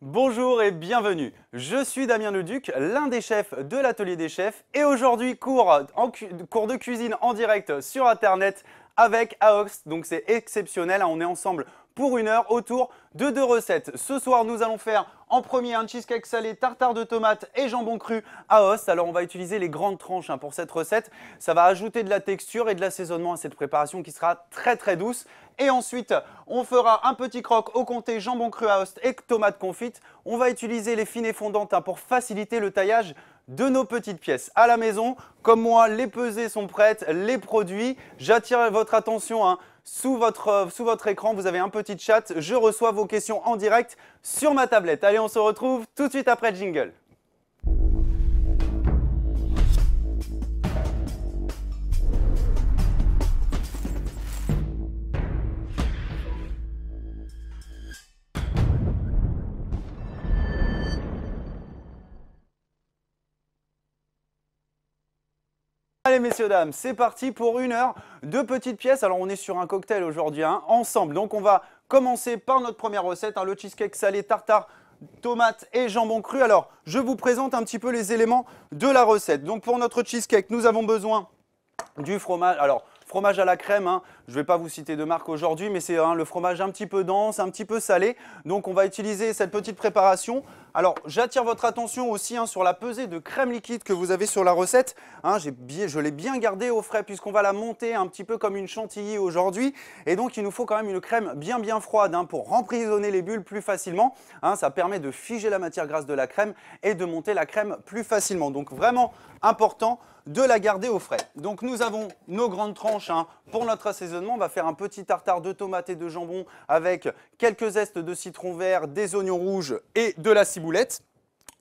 Bonjour et bienvenue, je suis Damien Leduc, l'un des chefs de l'Atelier des Chefs et aujourd'hui cours de cuisine en direct sur internet avec AOX, donc c'est exceptionnel, hein, on est ensemble pour 1 heure autour de 2 recettes. Ce soir nous allons faire en premier un cheesecake salé tartare de tomates et jambon cru AOS. Alors on va utiliser les grandes tranches pour cette recette, ça va ajouter de la texture et de l'assaisonnement à cette préparation qui sera très douce. Et ensuite, on fera un petit croque au comté jambon cru à Aoste et tomates confites. On va utiliser les fines et fondantes pour faciliter le taillage de nos petites pièces. À la maison, comme moi, les pesées sont prêtes, les produits. J'attire votre attention sous votre écran, vous avez un petit chat. Je reçois vos questions en direct sur ma tablette. Allez, on se retrouve tout de suite après le jingle. Allez messieurs dames, c'est parti pour 1 heure de petites pièces. Alors on est sur un cocktail aujourd'hui ensemble. Donc on va commencer par notre première recette, le cheesecake salé tartare, tomates et jambon cru. Alors je vous présente un petit peu les éléments de la recette. Donc pour notre cheesecake, nous avons besoin du fromage. Alors fromage à la crème, je ne vais pas vous citer de marque aujourd'hui, mais c'est le fromage un petit peu dense, un petit peu salé. Donc on va utiliser cette petite préparation. Alors j'attire votre attention aussi sur la pesée de crème liquide que vous avez sur la recette. Je l'ai bien gardée au frais puisqu'on va la monter un petit peu comme une chantilly aujourd'hui. Et donc il nous faut quand même une crème bien froide pour emprisonner les bulles plus facilement. Ça permet de figer la matière grasse de la crème et de monter la crème plus facilement. Donc vraiment important de la garder au frais. Donc nous avons nos grandes tranches pour notre assaisonnement. On va faire un petit tartare de tomates et de jambon avec quelques zestes de citron vert, des oignons rouges et de la ciboulette.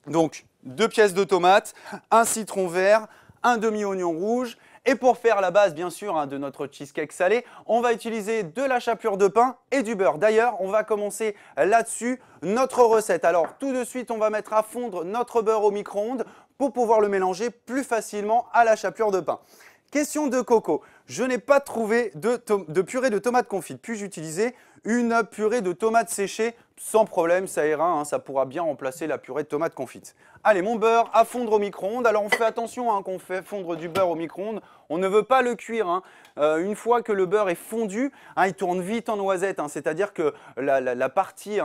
Donc 2 pièces de tomates, un citron vert, un demi-oignon rouge. Et pour faire la base bien sûr de notre cheesecake salé, on va utiliser de la chapelure de pain et du beurre. D'ailleurs, on va commencer là-dessus notre recette. Alors tout de suite, on va mettre à fondre notre beurre au micro-ondes pour pouvoir le mélanger plus facilement à la chapelure de pain. Question de coco, je n'ai pas trouvé de purée de tomates confites. Puis-je utiliser une purée de tomates séchées? Sans problème, ça ira, ça pourra bien remplacer la purée de tomates confites. Allez, mon beurre à fondre au micro-ondes. Alors on fait attention quand on fait fondre du beurre au micro-ondes, on ne veut pas le cuire. Une fois que le beurre est fondu, il tourne vite en noisette. C'est-à-dire que la partie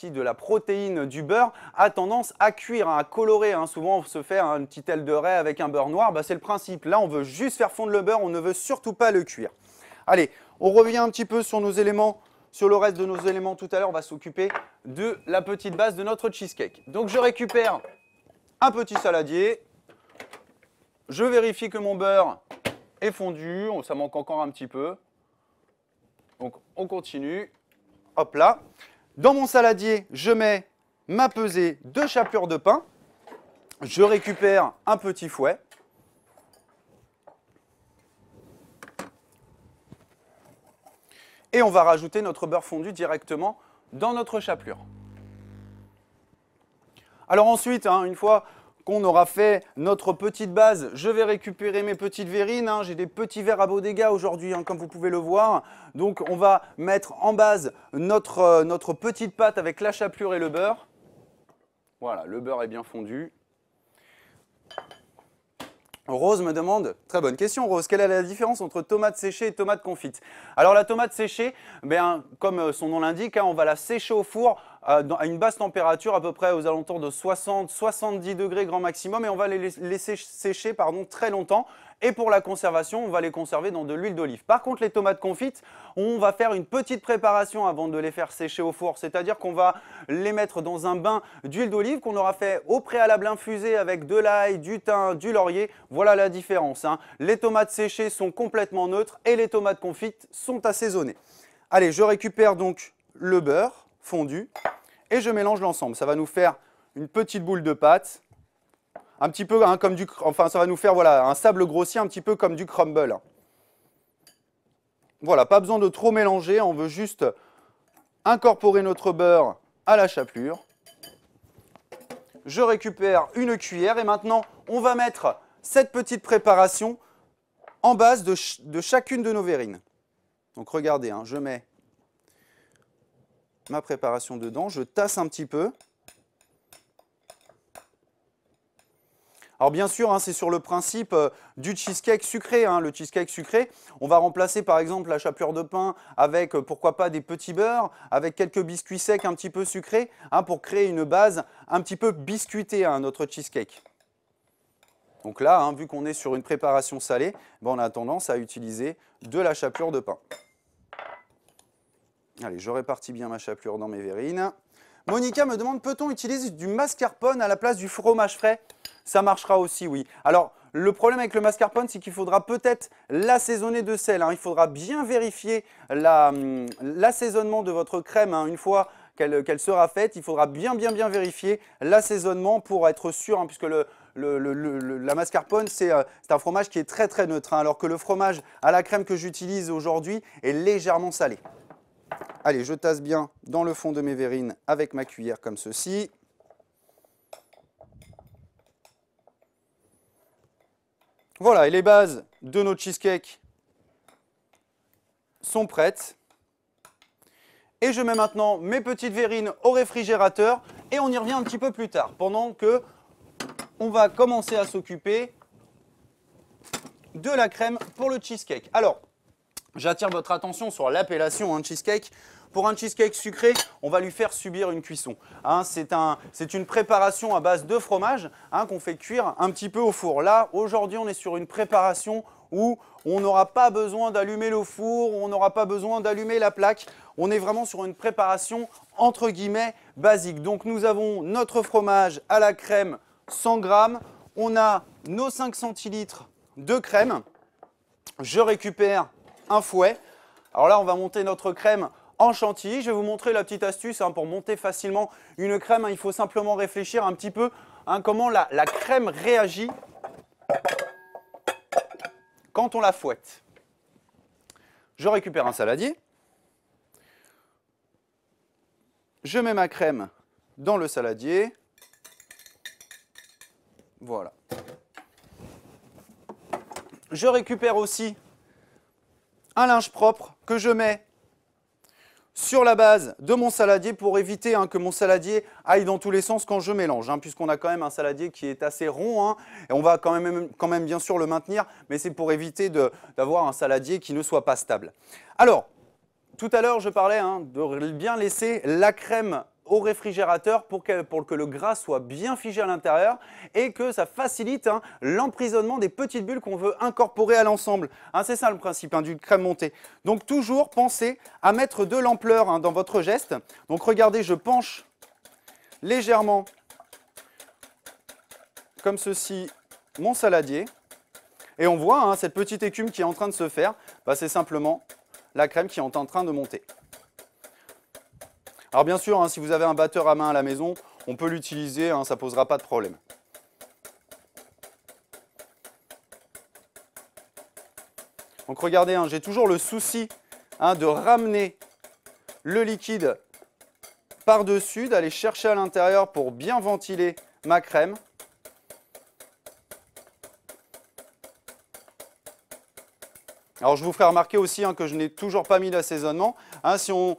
de la protéine du beurre a tendance à cuire, à colorer. Souvent on se fait une petite aile de raie avec un beurre noir. C'est le principe. Là, on veut juste faire fondre le beurre, on ne veut surtout pas le cuire. Allez, on revient un petit peu sur nos éléments. Sur le reste de nos éléments tout à l'heure, on va s'occuper de la petite base de notre cheesecake. Donc je récupère un petit saladier. Je vérifie que mon beurre est fondu. Ça manque encore un petit peu. Donc on continue. Hop là. Dans mon saladier, je mets ma pesée de chapelure de pain. Je récupère un petit fouet. Et on va rajouter notre beurre fondu directement dans notre chapelure. Alors ensuite, une fois qu'on aura fait notre petite base, je vais récupérer mes petites verrines. J'ai des petits verres à Bodega aujourd'hui, comme vous pouvez le voir. Donc on va mettre en base notre petite pâte avec la chapelure et le beurre. Voilà, le beurre est bien fondu. Rose me demande, très bonne question Rose, quelle est la différence entre tomate séchée et tomate confite? Alors la tomate séchée, comme son nom l'indique, on va la sécher au four à une basse température, à peu près aux alentours de 60-70 degrés grand maximum, et on va les laisser sécher très longtemps. Et pour la conservation, on va les conserver dans de l'huile d'olive. Par contre, les tomates confites, on va faire une petite préparation avant de les faire sécher au four. C'est-à-dire qu'on va les mettre dans un bain d'huile d'olive qu'on aura fait au préalable infusé avec de l'ail, du thym, du laurier. Voilà la différence. Les tomates séchées sont complètement neutres et les tomates confites sont assaisonnées. Allez, je récupère donc le beurre fondu et je mélange l'ensemble. Ça va nous faire une petite boule de pâte. Un petit peu comme ça va nous faire un sable grossier, un petit peu comme du crumble. Voilà, pas besoin de trop mélanger, on veut juste incorporer notre beurre à la chapelure. Je récupère une cuillère et maintenant on va mettre cette petite préparation en base de chacune de nos verrines. Donc regardez, je mets ma préparation dedans, je tasse un petit peu. Alors bien sûr, hein, c'est sur le principe du cheesecake sucré. Hein. Le cheesecake sucré, on va remplacer par exemple la chapelure de pain avec pourquoi pas des petits beurres, avec quelques biscuits secs un petit peu sucrés, hein, pour créer une base un petit peu biscuitée à notre cheesecake. Donc là, hein, vu qu'on est sur une préparation salée, ben on a tendance à utiliser de la chapelure de pain. Allez, je répartis bien ma chapelure dans mes verrines. Monica me demande, peut-on utiliser du mascarpone à la place du fromage frais? Ça marchera aussi, oui. Alors, le problème avec le mascarpone, c'est qu'il faudra peut-être l'assaisonner de sel. Hein. Il faudra bien vérifier l'assaisonnement de votre crème, hein, une fois qu'elle sera faite. Il faudra bien vérifier l'assaisonnement pour être sûr, hein, puisque la mascarpone, c'est un fromage qui est très neutre, hein, alors que le fromage à la crème que j'utilise aujourd'hui est légèrement salé. Allez, je tasse bien dans le fond de mes verrines avec ma cuillère comme ceci. Voilà, et les bases de nos cheesecakes sont prêtes. Et je mets maintenant mes petites verrines au réfrigérateur et on y revient un petit peu plus tard, pendant que on va commencer à s'occuper de la crème pour le cheesecake. Alors, j'attire votre attention sur l'appellation cheesecake. Pour un cheesecake sucré, on va lui faire subir une cuisson. Hein, c'est une préparation à base de fromage, hein, qu'on fait cuire un petit peu au four. Là, aujourd'hui, on est sur une préparation où on n'aura pas besoin d'allumer le four, on n'aura pas besoin d'allumer la plaque. On est vraiment sur une préparation entre guillemets basique. Donc nous avons notre fromage à la crème 100 grammes. On a nos 5 centilitres de crème. Je récupère un fouet. Alors là, on va monter notre crème en chantilly. Je vais vous montrer la petite astuce, hein, pour monter facilement une crème. Hein, il faut simplement réfléchir un petit peu, hein, comment la crème réagit quand on la fouette. Je récupère un saladier. Je mets ma crème dans le saladier. Voilà. Je récupère aussi un linge propre que je mets sur la base de mon saladier pour éviter, hein, que mon saladier aille dans tous les sens quand je mélange, hein, puisqu'on a quand même un saladier qui est assez rond, hein, et on va quand même bien sûr le maintenir, mais c'est pour éviter d'avoir un saladier qui ne soit pas stable. Alors, tout à l'heure je parlais, hein, de bien laisser la crème au réfrigérateur pour que le gras soit bien figé à l'intérieur et que ça facilite, hein, l'emprisonnement des petites bulles qu'on veut incorporer à l'ensemble. Hein, c'est ça le principe, hein, d'une crème montée. Donc toujours pensez à mettre de l'ampleur, hein, dans votre geste. Donc regardez, je penche légèrement comme ceci mon saladier et on voit, hein, cette petite écume qui est en train de se faire, bah, c'est simplement la crème qui est en train de monter. Alors bien sûr, hein, si vous avez un batteur à main à la maison, on peut l'utiliser, hein, ça ne posera pas de problème. Donc regardez, hein, j'ai toujours le souci, hein, de ramener le liquide par-dessus, d'aller chercher à l'intérieur pour bien ventiler ma crème. Alors je vous ferai remarquer aussi, hein, que je n'ai toujours pas mis d'assaisonnement. Hein, si on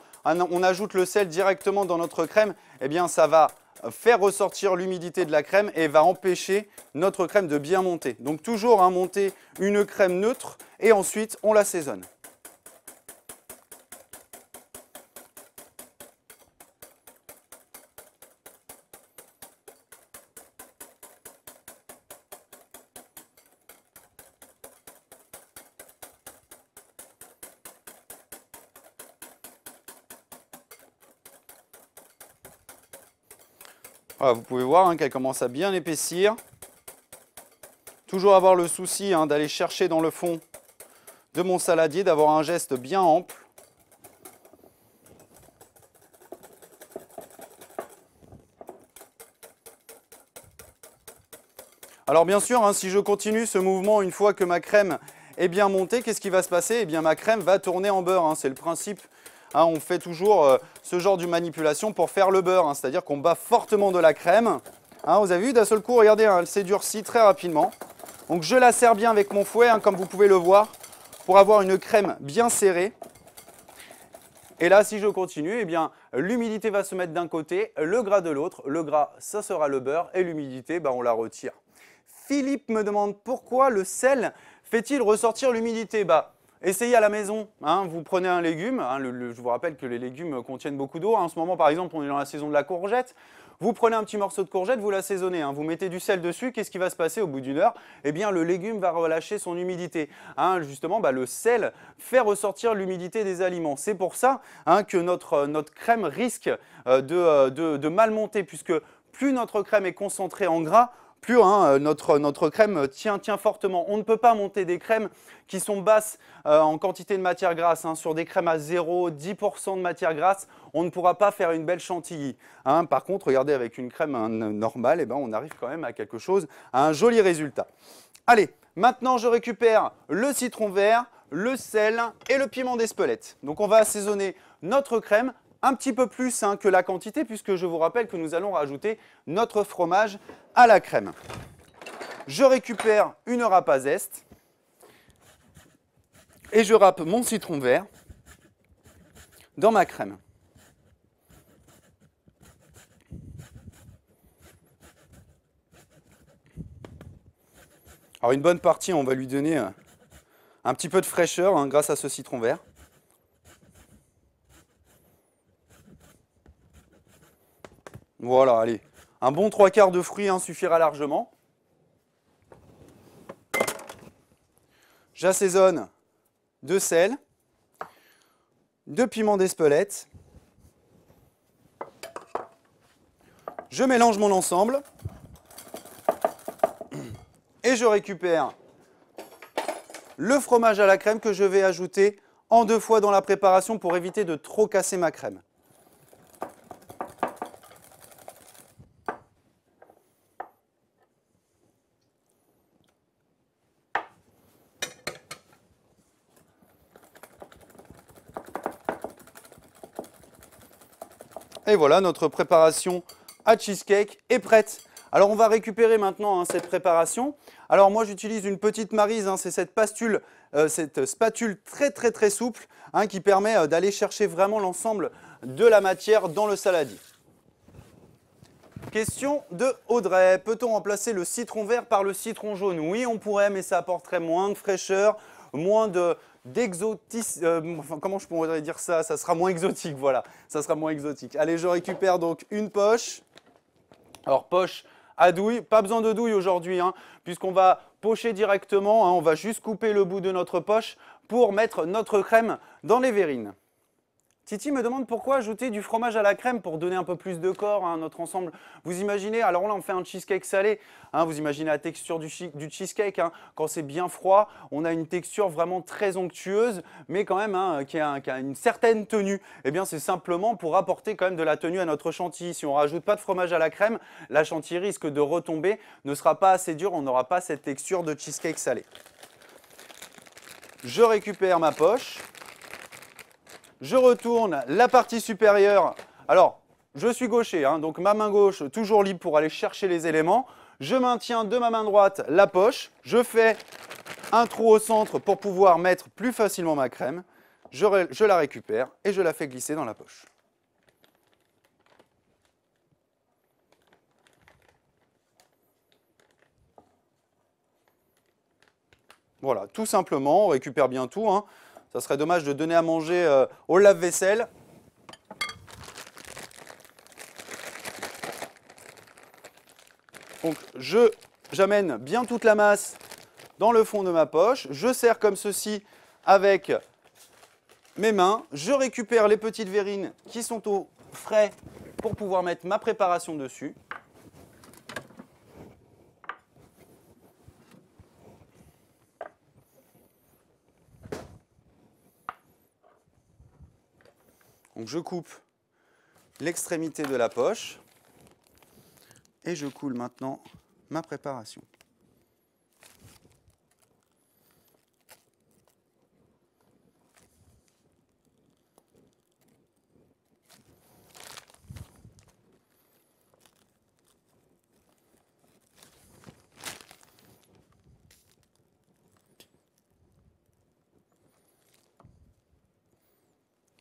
ajoute le sel directement dans notre crème, eh bien ça va faire ressortir l'humidité de la crème et va empêcher notre crème de bien monter. Donc toujours, hein, monter une crème neutre et ensuite on l'assaisonne. Voilà, vous pouvez voir, hein, qu'elle commence à bien épaissir. Toujours avoir le souci, hein, d'aller chercher dans le fond de mon saladier, d'avoir un geste bien ample. Alors bien sûr, hein, si je continue ce mouvement une fois que ma crème est bien montée, qu'est-ce qui va se passer? Eh bien ma crème va tourner en beurre, hein, c'est le principe. Hein, on fait toujours ce genre de manipulation pour faire le beurre, hein, c'est-à-dire qu'on bat fortement de la crème. Hein, vous avez vu, d'un seul coup, regardez, hein, elle s'est durcie très rapidement. Donc je la serre bien avec mon fouet, hein, comme vous pouvez le voir, pour avoir une crème bien serrée. Et là, si je continue, eh bien l'humidité va se mettre d'un côté, le gras de l'autre. Le gras, ça sera le beurre, et l'humidité, on la retire. Philippe me demande pourquoi le sel fait-il ressortir l'humidité? Essayez à la maison, hein, vous prenez un légume, hein, je vous rappelle que les légumes contiennent beaucoup d'eau. En ce moment, par exemple, on est dans la saison de la courgette. Vous prenez un petit morceau de courgette, vous l'assaisonnez, hein, vous mettez du sel dessus, qu'est-ce qui va se passer au bout d'une heure? Eh bien, le légume va relâcher son humidité. Hein, justement, le sel fait ressortir l'humidité des aliments. C'est pour ça, hein, que notre crème risque de mal monter, puisque plus notre crème est concentrée en gras, plus hein, notre crème tient fortement. On ne peut pas monter des crèmes qui sont basses en quantité de matière grasse. Hein. Sur des crèmes à 0,10% de matière grasse, on ne pourra pas faire une belle chantilly. Hein. Par contre, regardez, avec une crème normale, eh ben, on arrive quand même à quelque chose, à un joli résultat. Allez, maintenant je récupère le citron vert, le sel et le piment d'Espelette. Donc on va assaisonner notre crème un petit peu plus hein, que la quantité, puisque je vous rappelle que nous allons rajouter notre fromage à la crème. Je récupère une râpe à zeste et je râpe mon citron vert dans ma crème. Alors une bonne partie, on va lui donner un petit peu de fraîcheur hein, grâce à ce citron vert. Voilà, allez, un bon 3/4 de fruits hein, suffira largement. J'assaisonne de sel, de piment d'Espelette. Je mélange mon ensemble et je récupère le fromage à la crème que je vais ajouter en 2 fois dans la préparation pour éviter de trop casser ma crème. Et voilà, notre préparation à cheesecake est prête. Alors on va récupérer maintenant hein, cette préparation. Alors moi j'utilise une petite maryse, hein, c'est cette spatule très souple hein, qui permet d'aller chercher vraiment l'ensemble de la matière dans le saladier. Question de Audrey, peut-on remplacer le citron vert par le citron jaune? Oui on pourrait, mais ça apporterait moins de fraîcheur, moins d'exotisme, comment je pourrais dire ça? Ça sera moins exotique, voilà, ça sera moins exotique. Allez, je récupère donc une poche. Alors poche à douille, pas besoin de douille aujourd'hui, hein, puisqu'on va pocher directement, hein, on va juste couper le bout de notre poche pour mettre notre crème dans les verrines. Titi me demande pourquoi ajouter du fromage à la crème pour donner un peu plus de corps à notre ensemble. Vous imaginez, alors là on fait un cheesecake salé, hein, vous imaginez la texture du cheesecake, hein, quand c'est bien froid, on a une texture vraiment très onctueuse, mais quand même hein, qui a une certaine tenue. Eh bien c'est simplement pour apporter quand même de la tenue à notre chantilly. Si on ne rajoute pas de fromage à la crème, la chantilly risque de retomber, ne sera pas assez dure, on n'aura pas cette texture de cheesecake salé. Je récupère ma poche. Je retourne la partie supérieure. Alors, je suis gaucher, hein, donc ma main gauche toujours libre pour aller chercher les éléments. Je maintiens de ma main droite la poche. Je fais un trou au centre pour pouvoir mettre plus facilement ma crème. Je la récupère et je la fais glisser dans la poche. Voilà, tout simplement, on récupère bien tout. Hein. Ça serait dommage de donner à manger au lave-vaisselle. Donc j'amène bien toute la masse dans le fond de ma poche. Je serre comme ceci avec mes mains. Je récupère les petites verrines qui sont au frais pour pouvoir mettre ma préparation dessus. Donc je coupe l'extrémité de la poche et je coule maintenant ma préparation.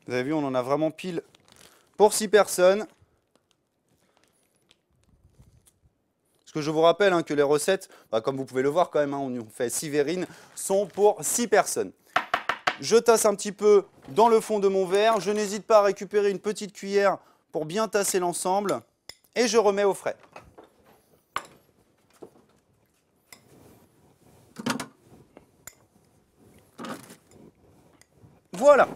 Vous avez vu, on en a vraiment pile pour 6 personnes. Parce que je vous rappelle que les recettes, comme vous pouvez le voir quand même, on fait 6 verrines, sont pour 6 personnes. Je tasse un petit peu dans le fond de mon verre. Je n'hésite pas à récupérer une petite cuillère pour bien tasser l'ensemble. Et je remets au frais. Voilà.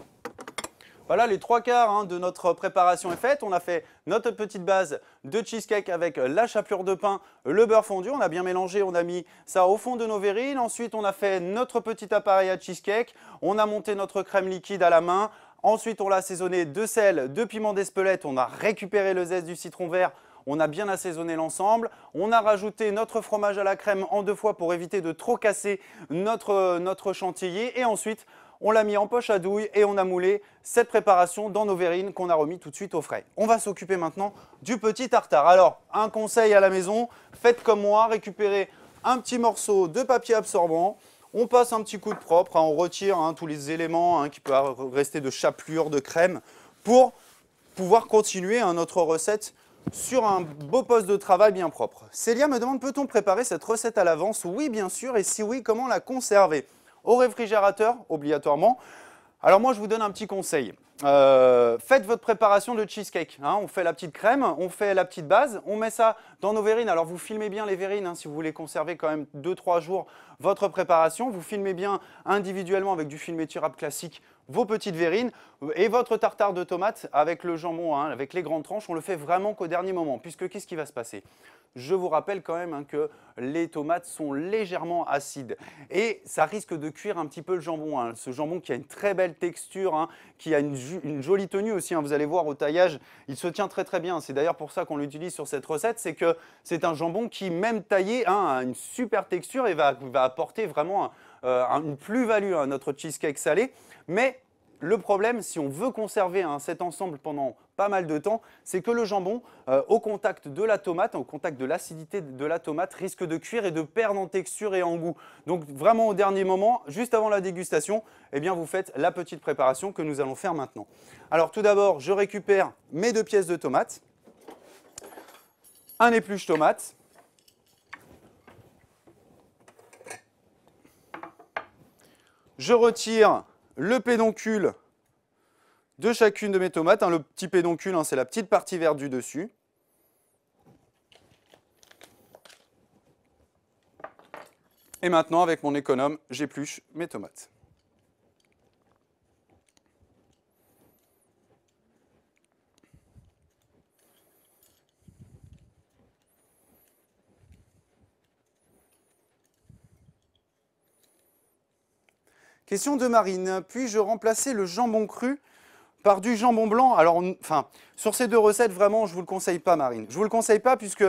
Voilà, les 3/4 de notre préparation est faite. On a fait notre petite base de cheesecake avec la chapelure de pain, le beurre fondu. On a bien mélangé, on a mis ça au fond de nos verrines. Ensuite, on a fait notre petit appareil à cheesecake. On a monté notre crème liquide à la main. Ensuite, on l'a assaisonné de sel, de piment d'Espelette. On a récupéré le zeste du citron vert. On a bien assaisonné l'ensemble. On a rajouté notre fromage à la crème en 2 fois pour éviter de trop casser notre chantilly. Et ensuite, on l'a mis en poche à douille et on a moulé cette préparation dans nos verrines qu'on a remis tout de suite au frais. On va s'occuper maintenant du petit tartare. Alors, un conseil à la maison, faites comme moi, récupérez un petit morceau de papier absorbant. On passe un petit coup de propre, on retire tous les éléments qui peuvent rester de chapelure, de crème, pour pouvoir continuer notre recette sur un beau poste de travail bien propre. Célia me demande, peut-on préparer cette recette à l'avance? Oui, bien sûr, et si oui, comment la conserver? Au réfrigérateur, obligatoirement. Alors moi, je vous donne un petit conseil. Faites votre préparation de cheesecake. On fait la petite crème, on fait la petite base, on met ça dans nos verrines. Alors vous filmez bien les verrines si vous voulez conserver quand même 2-3 jours votre préparation. Vous filmez bien individuellement avec du film étirable classique vos petites verrines et votre tartare de tomates avec le jambon, avec les grandes tranches, on le fait vraiment qu'au dernier moment. Puisque qu'est-ce qui va se passer? Je vous rappelle quand même que les tomates sont légèrement acides et ça risque de cuire un petit peu le jambon. Ce jambon qui a une très belle texture, qui a une jolie tenue aussi. Vous allez voir au taillage, il se tient très très bien. C'est d'ailleurs pour ça qu'on l'utilise sur cette recette, c'est que c'est un jambon qui, même taillé, a une super texture et va apporter vraiment une plus-value à notre cheesecake salé. Mais le problème, si on veut conserver cet ensemble pendant pas mal de temps, c'est que le jambon, au contact de la tomate, au contact de l'acidité de la tomate, risque de cuire et de perdre en texture et en goût. Donc vraiment au dernier moment, juste avant la dégustation, eh bien, vous faites la petite préparation que nous allons faire maintenant. Alors tout d'abord, je récupère mes 2 pièces de tomates, un épluche tomate, je retire le pédoncule de chacune de mes tomates. Le petit pédoncule, c'est la petite partie verte du dessus. Et maintenant, avec mon économe, j'épluche mes tomates. Question de Marine. Puis-je remplacer le jambon cru par du jambon blanc? Alors, sur ces 2 recettes, vraiment, je ne vous le conseille pas, Marine. Je ne vous le conseille pas puisque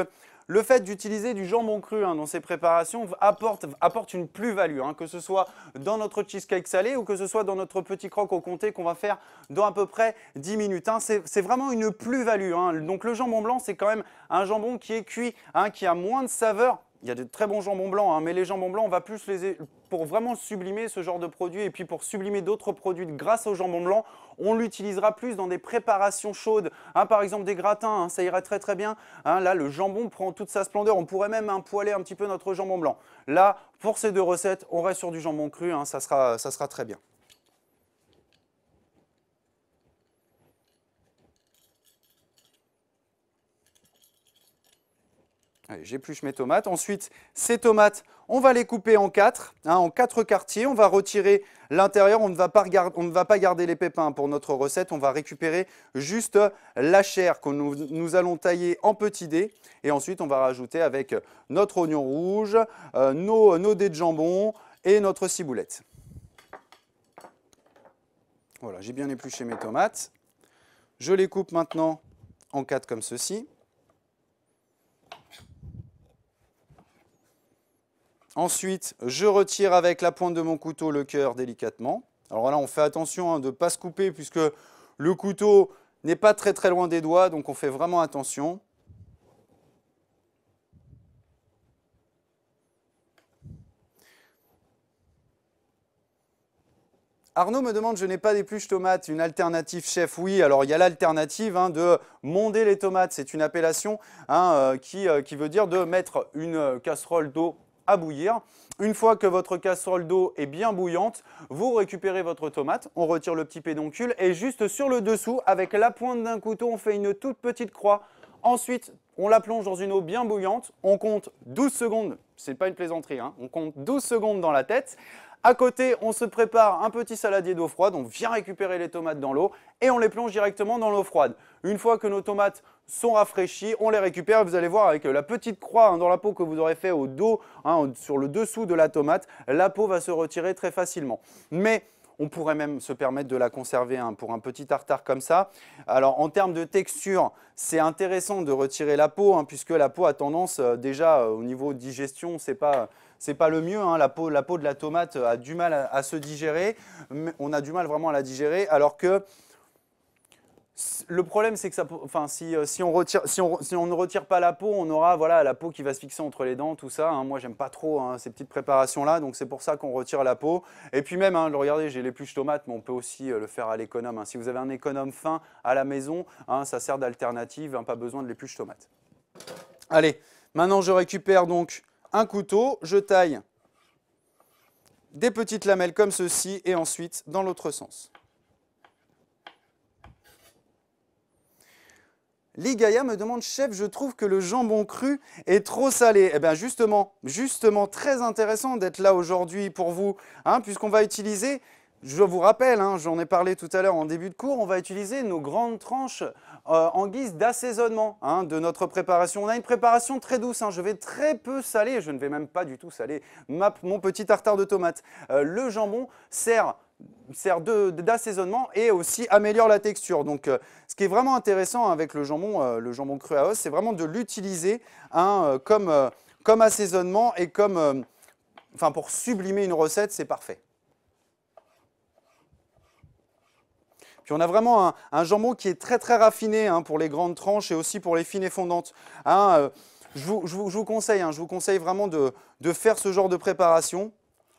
le fait d'utiliser du jambon cru dans ces préparations apporte une plus-value, que ce soit dans notre cheesecake salé ou que ce soit dans notre petit croque au comté qu'on va faire dans à peu près 10 minutes. C'est vraiment une plus-value. Donc le jambon blanc, c'est quand même un jambon qui est cuit, qui a moins de saveur. Il y a de très bons jambons blancs, mais les jambons blancs, on va plus pour vraiment sublimer ce genre de produit et puis pour sublimer d'autres produits grâce au jambon blanc, on l'utilisera plus dans des préparations chaudes. Par exemple des gratins, ça irait très très bien. Là, le jambon prend toute sa splendeur. On pourrait même poêler un petit peu notre jambon blanc. Là, pour ces 2 recettes, on reste sur du jambon cru, ça sera très bien. Allez, j'épluche mes tomates. Ensuite, ces tomates, on va les couper en 4, en 4 quartiers. On va retirer l'intérieur. On ne va pas garder les pépins pour notre recette. On va récupérer juste la chair que nous allons tailler en petits dés. Et ensuite, on va rajouter avec notre oignon rouge, nos dés de jambon et notre ciboulette. Voilà, j'ai bien épluché mes tomates. Je les coupe maintenant en 4 comme ceci. Ensuite, je retire avec la pointe de mon couteau le cœur délicatement. Alors là, on fait attention de ne pas se couper puisque le couteau n'est pas très très loin des doigts, donc on fait vraiment attention. Arnaud me demande, je n'ai pas d'épluche tomate, une alternative chef? Oui, alors il y a l'alternative de monder les tomates. C'est une appellation qui veut dire de mettre une casserole d'eau à bouillir. Une fois que votre casserole d'eau est bien bouillante, vous récupérez votre tomate, on retire le petit pédoncule et juste sur le dessous, avec la pointe d'un couteau, on fait une toute petite croix. Ensuite, on la plonge dans une eau bien bouillante, on compte 12 secondes, c'est pas une plaisanterie, on compte 12 secondes dans la tête. À côté, on se prépare un petit saladier d'eau froide, on vient récupérer les tomates dans l'eau et on les plonge directement dans l'eau froide. Une fois que nos tomates sont rafraîchies, on les récupère. Vous allez voir avec la petite croix dans la peau que vous aurez fait au dos, sur le dessous de la tomate, la peau va se retirer très facilement. Mais on pourrait même se permettre de la conserver pour un petit tartare comme ça. Alors en termes de texture, c'est intéressant de retirer la peau, puisque la peau a tendance déjà au niveau de digestion, c'est pas le mieux. La peau de la tomate a du mal à se digérer. On a du mal vraiment à la digérer, alors que le problème, c'est que si on ne retire pas la peau, on aura la peau qui va se fixer entre les dents, tout ça. Moi, j'aime pas trop ces petites préparations-là, donc c'est pour ça qu'on retire la peau. Et puis même, regardez, j'ai l'épluche tomate, mais on peut aussi le faire à l'économe. Si vous avez un économe fin à la maison, ça sert d'alternative, pas besoin de l'épluche tomate. Allez, maintenant je récupère donc un couteau, je taille des petites lamelles comme ceci, et ensuite dans l'autre sens. Ligaya me demande, chef, je trouve que le jambon cru est trop salé. Eh bien justement, très intéressant d'être là aujourd'hui pour vous, puisqu'on va utiliser, je vous rappelle, j'en ai parlé tout à l'heure en début de cours, on va utiliser nos grandes tranches en guise d'assaisonnement de notre préparation. On a une préparation très douce, je vais très peu saler, je ne vais même pas du tout saler mon petit tartare de tomates. Le jambon sert d'assaisonnement et aussi améliore la texture. Donc, ce qui est vraiment intéressant avec le jambon cru à os, c'est vraiment de l'utiliser comme assaisonnement et pour sublimer une recette, c'est parfait. Puis on a vraiment un jambon qui est très raffiné pour les grandes tranches et aussi pour les fines et fondantes. Je vous conseille vraiment de faire ce genre de préparation.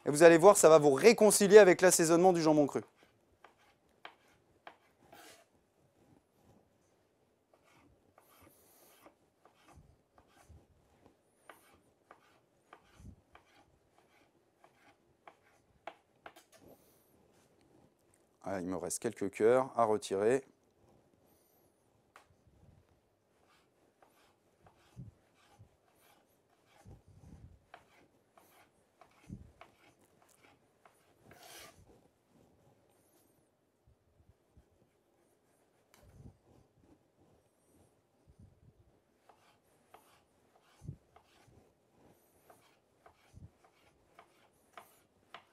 Et vous allez voir, ça va vous réconcilier avec l'assaisonnement du jambon cru. Voilà, il me reste quelques cœurs à retirer.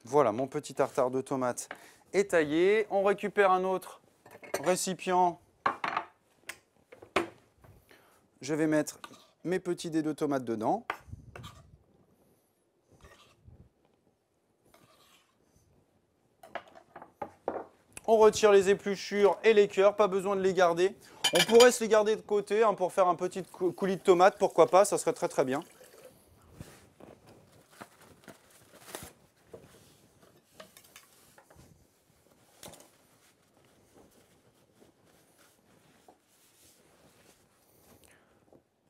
Voilà, mon petit tartare de tomates est taillé. On récupère un autre récipient. Je vais mettre mes petits dés de tomates dedans. On retire les épluchures et les cœurs, pas besoin de les garder. On pourrait se les garder de côté pour faire un petit coulis de tomates, pourquoi pas, ça serait très bien.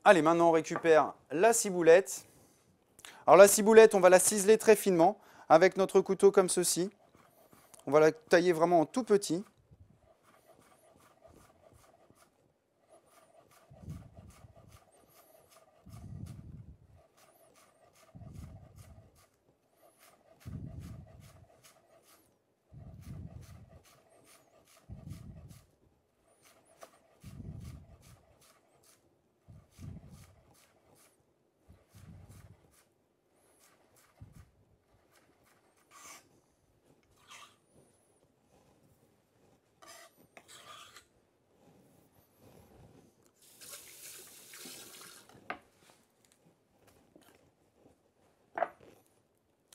Allez, maintenant on récupère la ciboulette. Alors la ciboulette, on va la ciseler très finement avec notre couteau comme ceci. On va la tailler vraiment en tout petit.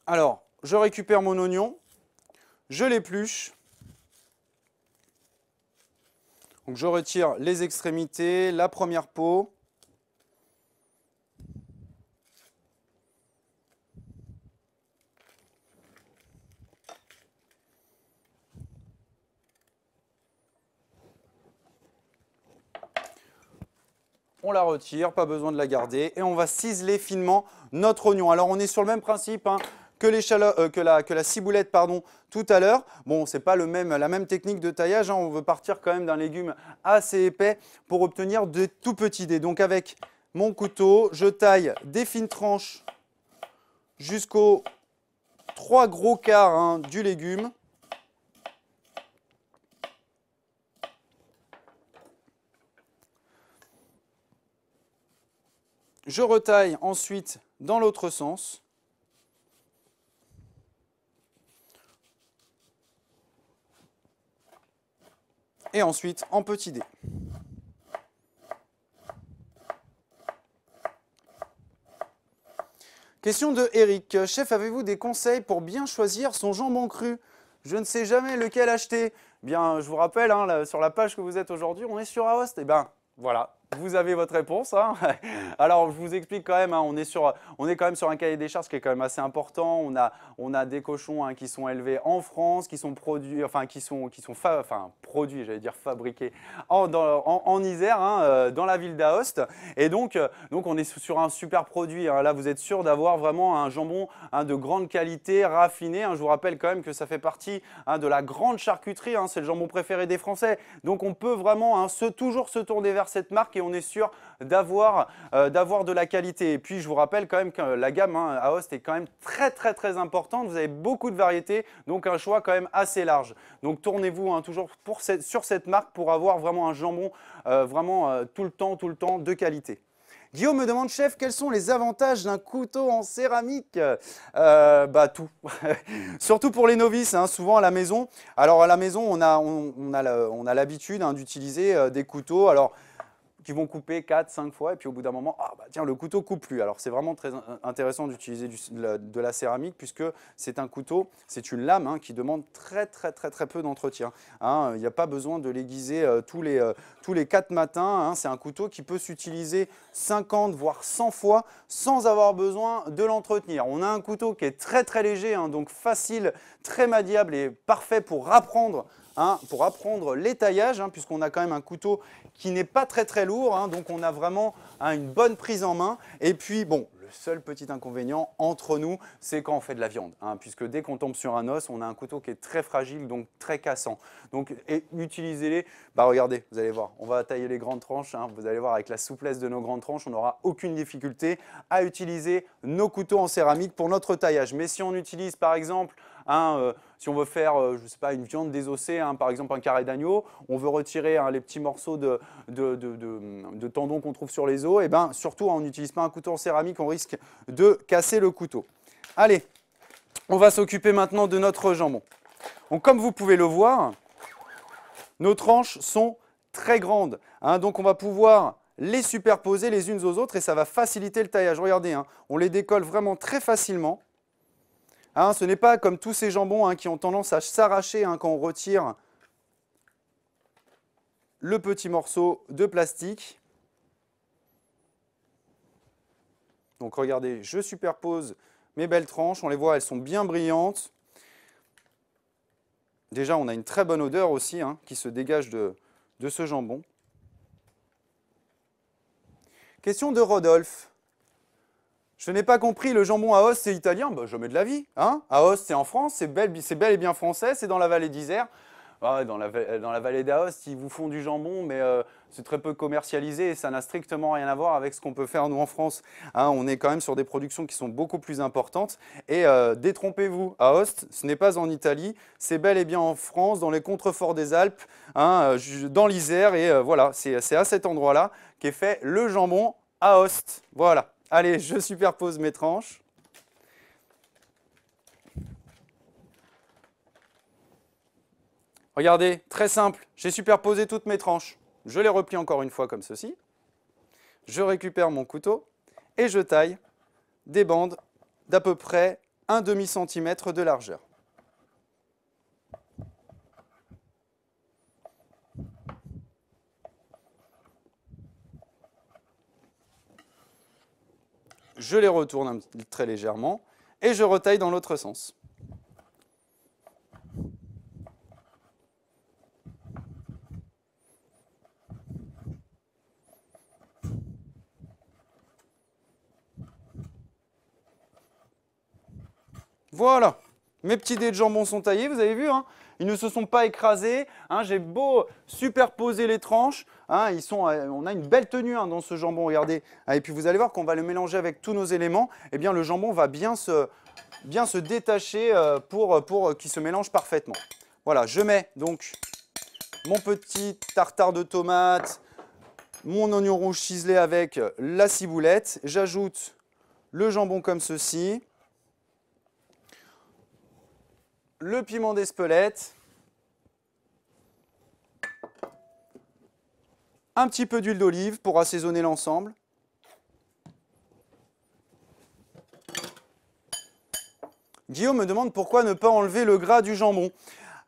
Alors, je récupère mon oignon, je l'épluche. Donc je retire les extrémités, la première peau. on la retire, pas besoin de la garder. Et on va ciseler finement notre oignon. Alors on est sur le même principe hein, que la ciboulette pardon, tout à l'heure. Bon, ce n'est pas la même technique de taillage. Hein. On veut partir quand même d'un légume assez épais pour obtenir de tout petits dés. Donc avec mon couteau, je taille des fines tranches jusqu'aux 3 gros quarts hein, du légume. Je retaille ensuite dans l'autre sens. Et ensuite en petits dés. Question de Eric. Chef, avez-vous des conseils pour bien choisir son jambon cru? Je ne sais jamais lequel acheter. Bien, je vous rappelle, hein, sur la page que vous êtes aujourd'hui, on est sur Aoste. Et bien, voilà, vous avez votre réponse. Hein. Alors, je vous explique quand même, hein, on est quand même sur un cahier des charges qui est quand même assez important. On a des cochons hein, qui sont élevés en France, qui sont produits, enfin, produits, j'allais dire fabriqués en Isère, hein, dans la ville d'Aoste. Et donc, on est sur un super produit. Hein. Là, vous êtes sûr d'avoir vraiment un jambon hein, de grande qualité, raffiné. Hein. Je vous rappelle quand même que ça fait partie hein, de la grande charcuterie. Hein. C'est le jambon préféré des Français. Donc, on peut vraiment hein, toujours se tourner vers cette marque et on est sûr d'avoir de la qualité. Et puis, je vous rappelle quand même que la gamme hein, Aoste est quand même très importante. Vous avez beaucoup de variétés, donc un choix quand même assez large. Donc, tournez-vous hein, toujours sur cette marque pour avoir vraiment un jambon tout le temps de qualité. Guillaume me demande, chef, quels sont les avantages d'un couteau en céramique? Tout. Surtout pour les novices, hein, souvent à la maison. Alors à la maison, on a l'habitude hein, d'utiliser des couteaux. Alors, qui vont couper 4-5 fois et puis au bout d'un moment, tiens, le couteau coupe plus. Alors c'est vraiment très intéressant d'utiliser de la céramique puisque c'est un couteau, c'est une lame hein, qui demande très peu d'entretien. Hein. Il n'y a pas besoin de l'aiguiser tous les 4 matins. Hein. C'est un couteau qui peut s'utiliser 50 voire 100 fois sans avoir besoin de l'entretenir. On a un couteau qui est très léger, hein, donc facile, très maniable et parfait pour apprendre les taillages, hein, puisqu'on a quand même un couteau qui n'est pas très lourd, hein, donc on a vraiment hein, une bonne prise en main. Et puis, bon, le seul petit inconvénient entre nous, c'est quand on fait de la viande, hein, puisque dès qu'on tombe sur un os, on a un couteau qui est très fragile, donc très cassant. Donc, utilisez-les. Regardez, vous allez voir, on va tailler les grandes tranches. Hein, vous allez voir, avec la souplesse de nos grandes tranches, on n'aura aucune difficulté à utiliser nos couteaux en céramique pour notre taillage. Mais si on utilise, par exemple, si on veut faire, je sais pas, une viande désossée, hein, par exemple un carré d'agneau, on veut retirer hein, les petits morceaux de tendons qu'on trouve sur les os, et bien surtout on n'utilise pas un couteau en céramique, on risque de casser le couteau. Allez, on va s'occuper maintenant de notre jambon. Donc comme vous pouvez le voir, nos tranches sont très grandes, hein, donc on va pouvoir les superposer les unes aux autres et ça va faciliter le taillage. Regardez, hein, on les décolle vraiment très facilement. Hein, ce n'est pas comme tous ces jambons hein, qui ont tendance à s'arracher hein, quand on retire le petit morceau de plastique. Donc regardez, je superpose mes belles tranches. On les voit, elles sont bien brillantes. Déjà, on a une très bonne odeur aussi hein, qui se dégage de ce jambon. Question de Rodolphe. Je n'ai pas compris, le jambon Aoste, c'est italien? Jamais de la vie. Hein, Aoste, c'est en France, c'est bel et bien français, c'est dans la vallée d'Isère. Dans la vallée d'Aoste, ils vous font du jambon, mais c'est très peu commercialisé et ça n'a strictement rien à voir avec ce qu'on peut faire nous en France. Hein, on est quand même sur des productions qui sont beaucoup plus importantes. Et détrompez-vous, Aoste, ce n'est pas en Italie, c'est bel et bien en France, dans les contreforts des Alpes, hein, dans l'Isère. Et voilà, c'est à cet endroit-là qu'est fait le jambon Aoste. Voilà. Allez, je superpose mes tranches. Regardez, très simple, j'ai superposé toutes mes tranches. Je les replie encore une fois comme ceci. Je récupère mon couteau et je taille des bandes d'à peu près 1/2 centimètre de largeur. Je les retourne très légèrement et je retaille dans l'autre sens. Voilà, mes petits dés de jambon sont taillés, vous avez vu, hein, ils ne se sont pas écrasés. Hein, j'ai beau superposer les tranches, hein, on a une belle tenue hein, dans ce jambon, regardez. Ah, et puis vous allez voir qu'on va le mélanger avec tous nos éléments, eh bien le jambon va bien se détacher pour qu'il se mélange parfaitement. Voilà, je mets donc mon petit tartare de tomate, mon oignon rouge ciselé avec la ciboulette. J'ajoute le jambon comme ceci. Le piment d'Espelette, un petit peu d'huile d'olive pour assaisonner l'ensemble. Guillaume me demande pourquoi ne pas enlever le gras du jambon.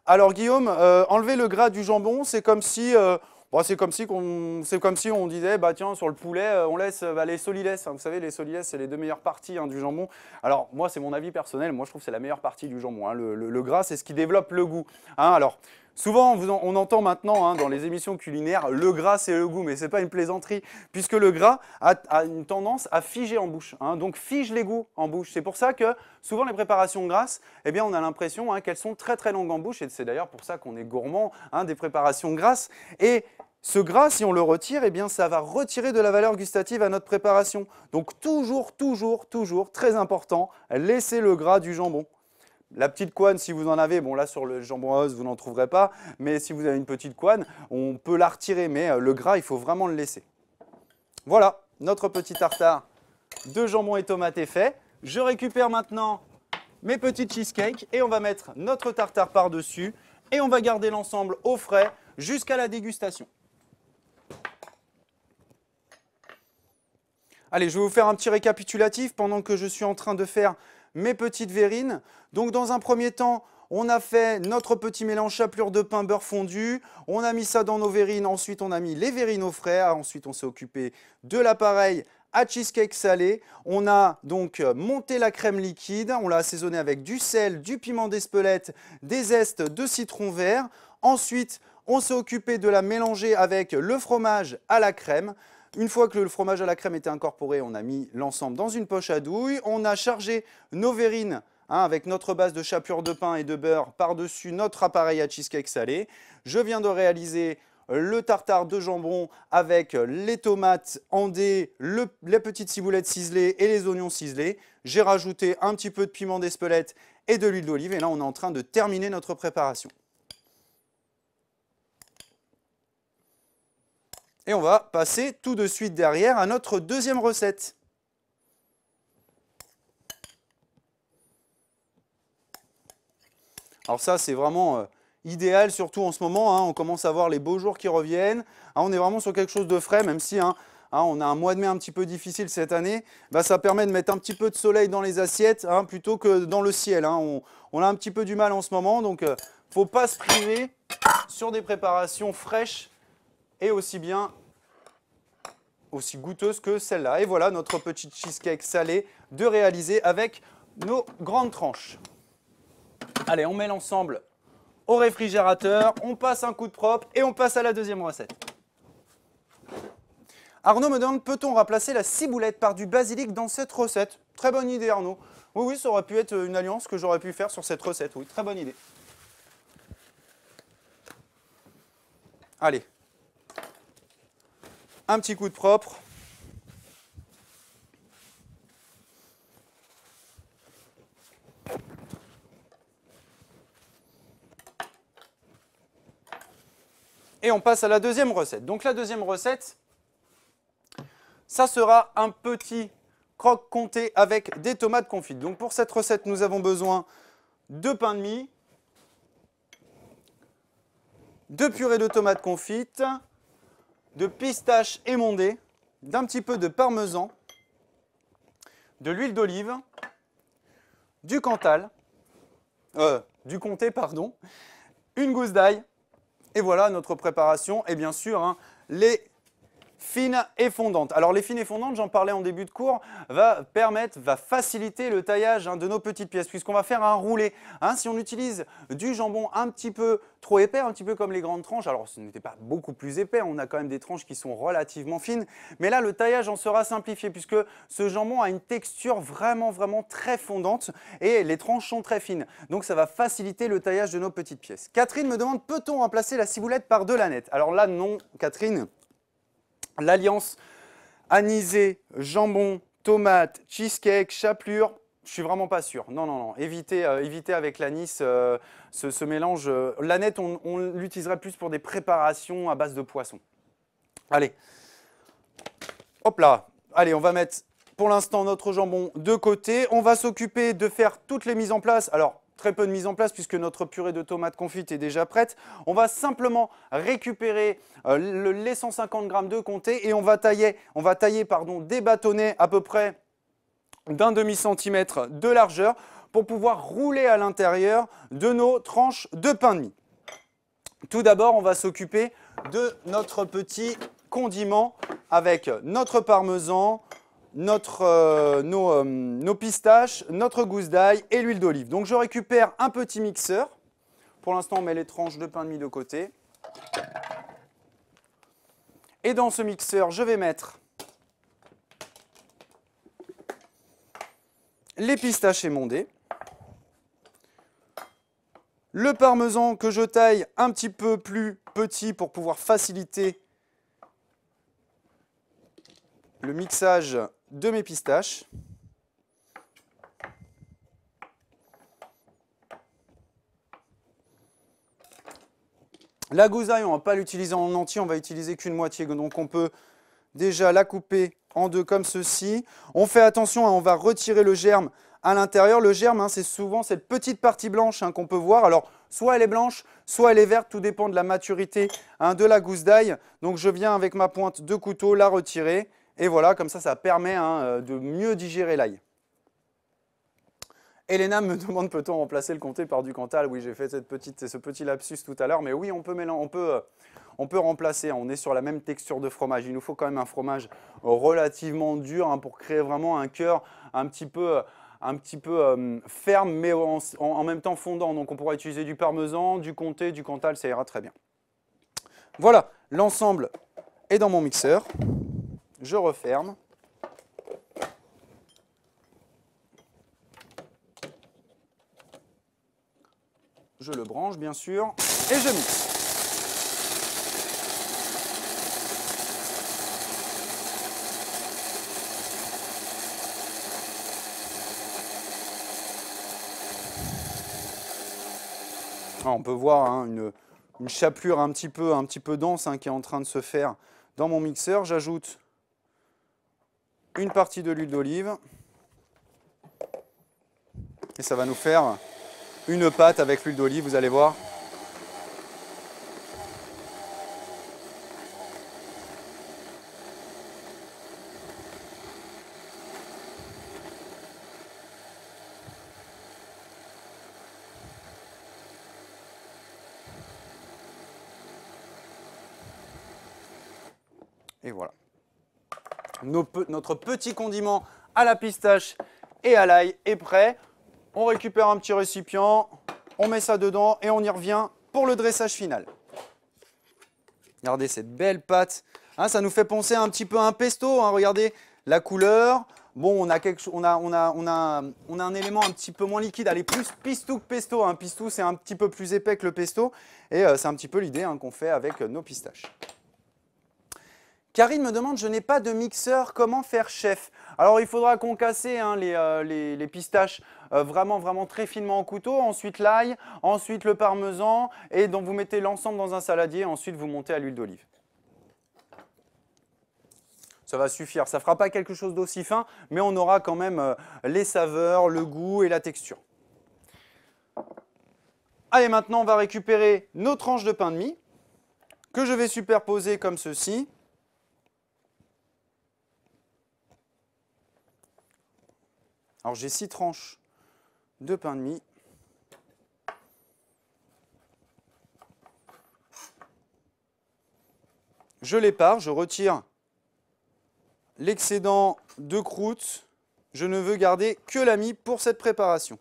Alors Guillaume, enlever le gras du jambon, c'est comme si on disait, bah tiens, sur le poulet, on laisse les solilès. Hein. Vous savez, les solilès, c'est les deux meilleures parties hein, du jambon. Alors moi, c'est mon avis personnel. Moi, je trouve que c'est la meilleure partie du jambon. Hein. Le gras, c'est ce qui développe le goût. Hein. Alors, souvent, on entend maintenant hein, dans les émissions culinaires, le gras, c'est le goût. Mais ce n'est pas une plaisanterie, puisque le gras a une tendance à figer en bouche. Hein. Donc, fige les goûts en bouche. C'est pour ça que souvent, les préparations grasses, eh bien, on a l'impression hein, qu'elles sont très, très longues en bouche. Et c'est d'ailleurs pour ça qu'on est gourmand hein, des préparations grasses. Et ce gras, si on le retire, eh bien, ça va retirer de la valeur gustative à notre préparation. Donc toujours, très important, laissez le gras du jambon. La petite couenne, si vous en avez, bon là sur le jambon à os, vous n'en trouverez pas, mais si vous avez une petite couenne, on peut la retirer, mais le gras, il faut vraiment le laisser. Voilà, notre petit tartare de jambon et tomate est fait. Je récupère maintenant mes petits cheesecakes et on va mettre notre tartare par-dessus et on va garder l'ensemble au frais jusqu'à la dégustation. Allez, je vais vous faire un petit récapitulatif pendant que je suis en train de faire mes petites verrines. Donc, dans un premier temps, on a fait notre petit mélange chapelure de pain beurre fondu. On a mis ça dans nos verrines. Ensuite, on a mis les verrines au frais. Ensuite, on s'est occupé de l'appareil à cheesecake salé. On a donc monté la crème liquide. On l'a assaisonné avec du sel, du piment d'Espelette, des zestes de citron vert. Ensuite, on s'est occupé de la mélanger avec le fromage à la crème. Une fois que le fromage à la crème était incorporé, on a mis l'ensemble dans une poche à douille. On a chargé nos verrines hein, avec notre base de chapelure de pain et de beurre par-dessus notre appareil à cheesecake salé. Je viens de réaliser le tartare de jambon avec les tomates en dés, les petites ciboulettes ciselées et les oignons ciselés. J'ai rajouté un petit peu de piment d'Espelette et de l'huile d'olive. Et là, on est en train de terminer notre préparation. Et on va passer tout de suite derrière à notre deuxième recette. Alors ça, c'est vraiment idéal, surtout en ce moment. Hein, on commence à voir les beaux jours qui reviennent. Hein, on est vraiment sur quelque chose de frais, même si on a un mois de mai un petit peu difficile cette année. Bah, ça permet de mettre un petit peu de soleil dans les assiettes hein, plutôt que dans le ciel. Hein. On a un petit peu du mal en ce moment, donc il ne faut pas se priver sur des préparations fraîches et aussi goûteuse que celle-là. Et voilà notre petit cheesecake salé de réaliser avec nos grandes tranches. Allez, on met l'ensemble au réfrigérateur, on passe un coup de propre et on passe à la deuxième recette. Arnaud me demande, peut-on remplacer la ciboulette par du basilic dans cette recette? Très bonne idée Arnaud. Oui, ça aurait pu être une alliance que j'aurais pu faire sur cette recette. Oui, très bonne idée. Allez. Un petit coup de propre. Et on passe à la deuxième recette. Donc la deuxième recette, ça sera un petit croque comté avec des tomates confites. Donc pour cette recette, nous avons besoin de pain de mie, de purée de tomates confites, de pistaches émondées, d'un petit peu de parmesan, de l'huile d'olive, du du comté, pardon, une gousse d'ail, et voilà notre préparation. Et bien sûr, hein, les fines et fondantes. Alors les fines et fondantes, j'en parlais en début de cours, va faciliter le taillage de nos petites pièces puisqu'on va faire un roulé. Si on utilise du jambon un petit peu trop épais, un petit peu comme les grandes tranches, alors ce n'était pas beaucoup plus épais, on a quand même des tranches qui sont relativement fines, mais là le taillage en sera simplifié puisque ce jambon a une texture vraiment très fondante et les tranches sont très fines. Donc ça va faciliter le taillage de nos petites pièces. Catherine me demande, peut-on remplacer la ciboulette par de l'aneth? Alors là non Catherine. L'alliance anisée, jambon, tomate, cheesecake, chapelure, je suis vraiment pas sûr. Non. Évitez avec l'anis ce mélange. L'aneth, on l'utiliserait plus pour des préparations à base de poisson. Allez, hop là. Allez, on va mettre pour l'instant notre jambon de côté. On va s'occuper de faire toutes les mises en place. Alors, très peu de mise en place puisque notre purée de tomates confite est déjà prête. On va simplement récupérer les 150 g de comté et on va tailler des bâtonnets à peu près d'un demi-centimètre de largeur pour pouvoir rouler à l'intérieur de nos tranches de pain de mie. Tout d'abord, on va s'occuper de notre petit condiment avec notre parmesan, nos pistaches, notre gousse d'ail et l'huile d'olive. Donc je récupère un petit mixeur. Pour l'instant, on met les tranches de pain de mie de côté. Et dans ce mixeur, je vais mettre les pistaches émondées, le parmesan que je taille un petit peu plus petit pour pouvoir faciliter le mixage de mes pistaches. La gousse d'ail, on ne va pas l'utiliser en entier, on va utiliser qu'une moitié. Donc on peut déjà la couper en deux comme ceci. On fait attention, on va retirer le germe à l'intérieur. Le germe, c'est souvent cette petite partie blanche qu'on peut voir. Alors, soit elle est blanche, soit elle est verte, tout dépend de la maturité de la gousse d'ail. Donc je viens avec ma pointe de couteau la retirer. Et voilà, comme ça permet de mieux digérer l'ail. Elena me demande, peut-on remplacer le comté par du Cantal? Oui, j'ai fait ce petit lapsus tout à l'heure, mais oui, on peut remplacer. On est sur la même texture de fromage. Il nous faut quand même un fromage relativement dur pour créer vraiment un cœur un petit peu ferme, mais en même temps fondant. Donc on pourra utiliser du parmesan, du comté, du Cantal, ça ira très bien. Voilà, l'ensemble est dans mon mixeur. Je referme. Je le branche, bien sûr, et je mixe. On peut voir une chapelure un petit peu dense qui est en train de se faire dans mon mixeur. J'ajoute une partie de l'huile d'olive et ça va nous faire une pâte avec l'huile d'olive, vous allez voir. Et voilà. Notre petit condiment à la pistache et à l'ail est prêt. On récupère un petit récipient, on met ça dedans et on y revient pour le dressage final. Regardez cette belle pâte. Ça nous fait penser un petit peu à un pesto. Regardez la couleur. Bon, on a un élément un petit peu moins liquide. Elle est plus pistou que pesto. Pistou, c'est un petit peu plus épais que le pesto. Et c'est un petit peu l'idée qu'on fait avec nos pistaches. Karine me demande, je n'ai pas de mixeur, comment faire chef? Alors il faudra concasser les pistaches vraiment très finement en couteau, ensuite l'ail, ensuite le parmesan, et donc vous mettez l'ensemble dans un saladier, ensuite vous montez à l'huile d'olive. Ça va suffire, ça ne fera pas quelque chose d'aussi fin, mais on aura quand même les saveurs, le goût et la texture. Allez, maintenant on va récupérer nos tranches de pain de mie, que je vais superposer comme ceci. Alors j'ai 6 tranches de pain de mie. Je les pare, je retire l'excédent de croûte. Je ne veux garder que la mie pour cette préparation.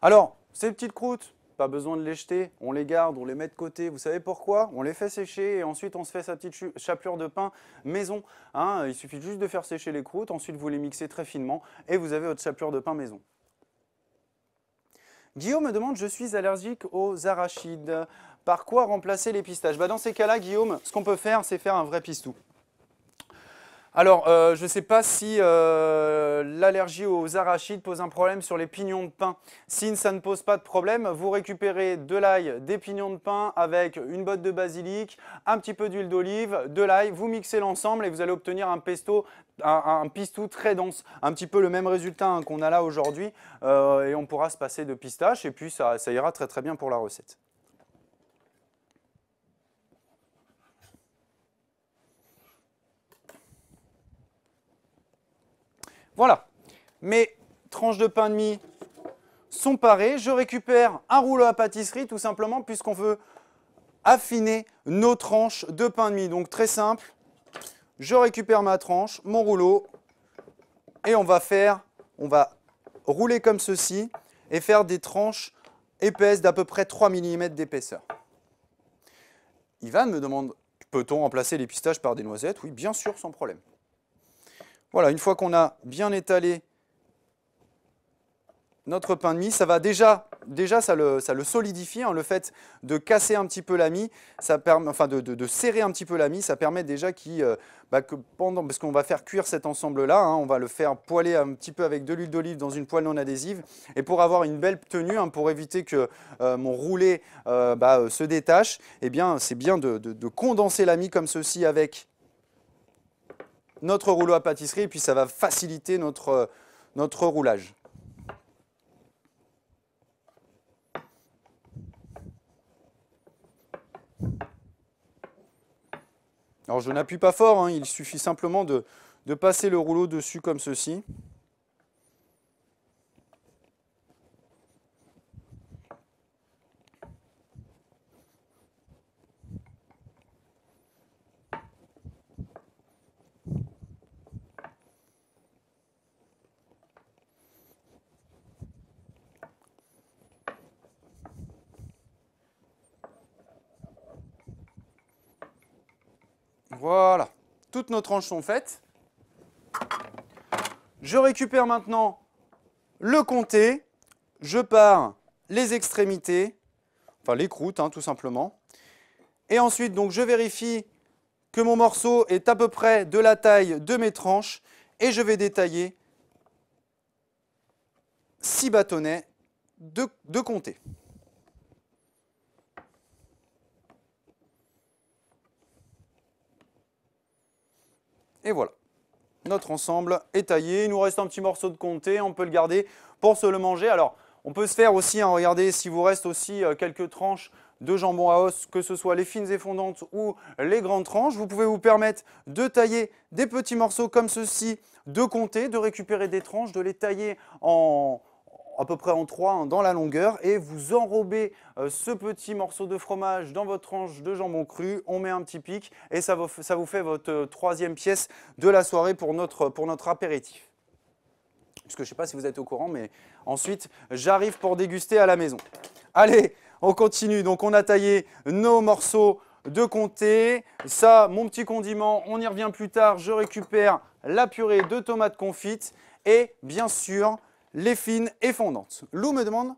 Alors, ces petites croûtes, pas besoin de les jeter, on les garde, on les met de côté. Vous savez pourquoi? On les fait sécher et ensuite on se fait sa petite chapelure de pain maison. Hein, il suffit juste de faire sécher les croûtes, ensuite vous les mixez très finement et vous avez votre chapelure de pain maison. Guillaume me demande, je suis allergique aux arachides. Par quoi remplacer les pistaches? Dans ces cas-là, Guillaume, ce qu'on peut faire, c'est faire un vrai pistou. Alors, je ne sais pas si l'allergie aux arachides pose un problème sur les pignons de pain. Si ça ne pose pas de problème, vous récupérez de l'ail, des pignons de pain avec une botte de basilic, un petit peu d'huile d'olive, de l'ail, vous mixez l'ensemble et vous allez obtenir un pesto, un pistou très dense. Un petit peu le même résultat hein, qu'on a là aujourd'hui et on pourra se passer de pistache et puis ça ira très très bien pour la recette. Voilà, mes tranches de pain de mie sont parées. Je récupère un rouleau à pâtisserie tout simplement puisqu'on veut affiner nos tranches de pain de mie. Donc très simple, je récupère ma tranche, mon rouleau et on va rouler comme ceci et faire des tranches épaisses d'à peu près 3 mm d'épaisseur. Ivan me demande, peut-on remplacer les pistaches par des noisettes? Oui, bien sûr, sans problème. Voilà, une fois qu'on a bien étalé notre pain de mie, ça va déjà ça le solidifie, hein, le fait de casser un petit peu la mie, ça permet, enfin de serrer un petit peu la mie, ça permet déjà parce qu'on va faire cuire cet ensemble-là, hein, on va le faire poêler un petit peu avec de l'huile d'olive dans une poêle non adhésive, et pour avoir une belle tenue, hein, pour éviter que mon roulé se détache, eh bien c'est bien de condenser la mie comme ceci avec notre rouleau à pâtisserie, et puis ça va faciliter notre roulage. Alors je n'appuie pas fort, hein, il suffit simplement de passer le rouleau dessus comme ceci. Voilà, toutes nos tranches sont faites. Je récupère maintenant le comté, je pars les extrémités, enfin les croûtes hein, tout simplement. Et ensuite, donc, je vérifie que mon morceau est à peu près de la taille de mes tranches et je vais détailler 6 bâtonnets de comté. Et voilà, notre ensemble est taillé. Il nous reste un petit morceau de comté, on peut le garder pour se le manger. Alors, on peut se faire aussi, hein, regardez, s'il vous reste aussi quelques tranches de jambon à os, que ce soit les fines et fondantes ou les grandes tranches, vous pouvez vous permettre de tailler des petits morceaux comme ceci de comté, de récupérer des tranches, de les tailler à peu près en 3 hein, dans la longueur et vous enrobez ce petit morceau de fromage dans votre tranche de jambon cru, on met un petit pic et ça vous fait votre troisième pièce de la soirée pour notre apéritif. Parce que je ne sais pas si vous êtes au courant, mais ensuite j'arrive pour déguster à la maison. Allez, on continue. Donc on a taillé nos morceaux de comté. Ça, mon petit condiment, on y revient plus tard. Je récupère la purée de tomates confites et bien sûr les fines et fondantes. Lou me demande,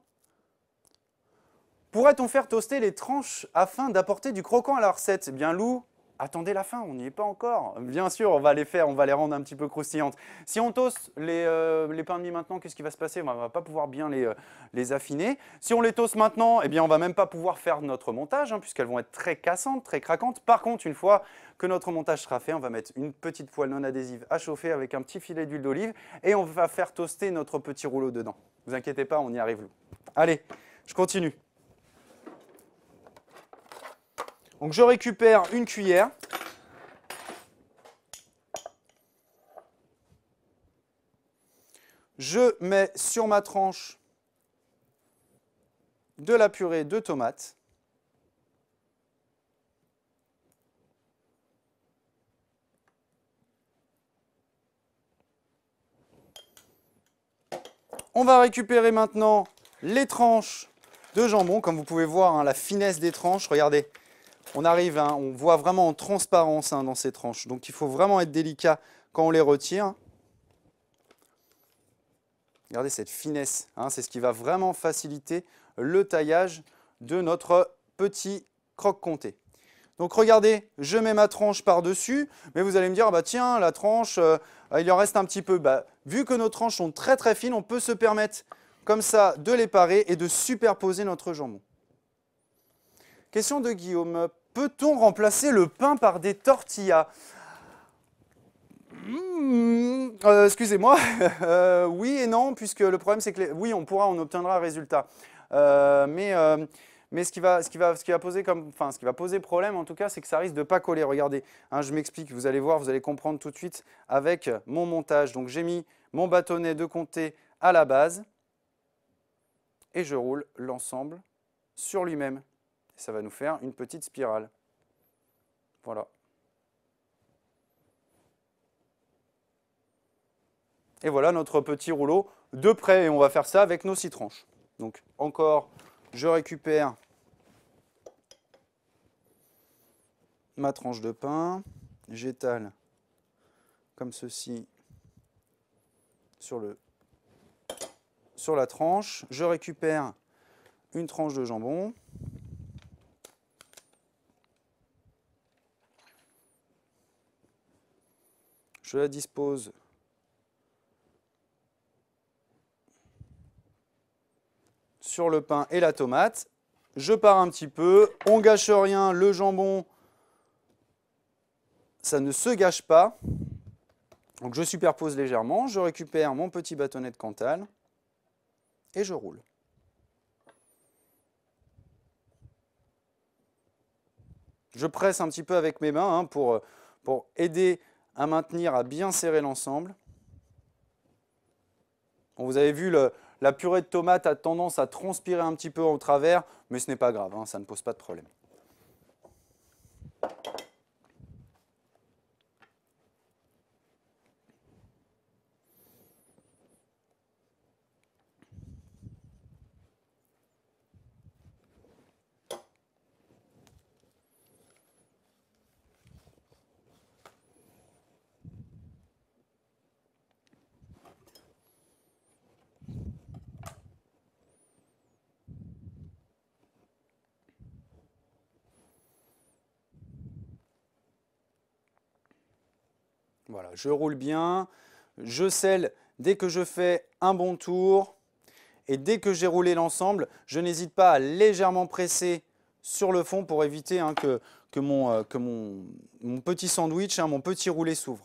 pourrait-on faire toaster les tranches afin d'apporter du croquant à la recette? Eh bien Lou, attendez la fin, on n'y est pas encore. Bien sûr, on va les rendre un petit peu croustillantes. Si on toast les pains de mie maintenant, qu'est-ce qui va se passer? On ne va pas pouvoir bien les affiner. Si on les toast maintenant, eh bien on ne va même pas pouvoir faire notre montage, hein, puisqu'elles vont être très cassantes, très craquantes. Par contre, une fois que notre montage sera fait, on va mettre une petite poêle non adhésive à chauffer avec un petit filet d'huile d'olive et on va faire toaster notre petit rouleau dedans. Ne vous inquiétez pas, on y arrive. Allez, je continue. Donc je récupère une cuillère. Je mets sur ma tranche de la purée de tomates. On va récupérer maintenant les tranches de jambon. Comme vous pouvez voir, hein, la finesse des tranches. Regardez, on arrive, hein, on voit vraiment en transparence hein, dans ces tranches. Donc il faut vraiment être délicat quand on les retire. Regardez cette finesse, hein, c'est ce qui va vraiment faciliter le taillage de notre petit croque-comté. Donc regardez, je mets ma tranche par-dessus, mais vous allez me dire, ah bah tiens, la tranche, il en reste un petit peu. Bah, vu que nos tranches sont très très fines, on peut se permettre comme ça de les parer et de superposer notre jambon. Question de Guillaume, peut-on remplacer le pain par des tortillas? Excusez-moi, oui et non, puisque le problème c'est que oui, on obtiendra un résultat. Mais ce qui va poser problème en tout cas, c'est que ça risque de ne pas coller. Regardez, hein, je m'explique, vous allez voir, vous allez comprendre tout de suite avec mon montage. Donc j'ai mis mon bâtonnet de comté à la base et je roule l'ensemble sur lui-même. Ça va nous faire une petite spirale. Voilà. Et voilà notre petit rouleau de près. Et on va faire ça avec nos 6 tranches. Donc encore, je récupère ma tranche de pain. J'étale comme ceci sur la tranche. Je récupère une tranche de jambon. Je la dispose sur le pain et la tomate. Je pars un petit peu. On gâche rien. Le jambon, ça ne se gâche pas. Donc je superpose légèrement. Je récupère mon petit bâtonnet de Cantal et je roule. Je presse un petit peu avec mes mains hein, pour aider à maintenir, à bien serrer l'ensemble. Bon, vous avez vu, la purée de tomate a tendance à transpirer un petit peu au travers, mais ce n'est pas grave, hein, ça ne pose pas de problème. Voilà, je roule bien, je scelle dès que je fais un bon tour et dès que j'ai roulé l'ensemble, je n'hésite pas à légèrement presser sur le fond pour éviter hein, que mon petit sandwich, hein, mon petit roulé s'ouvre.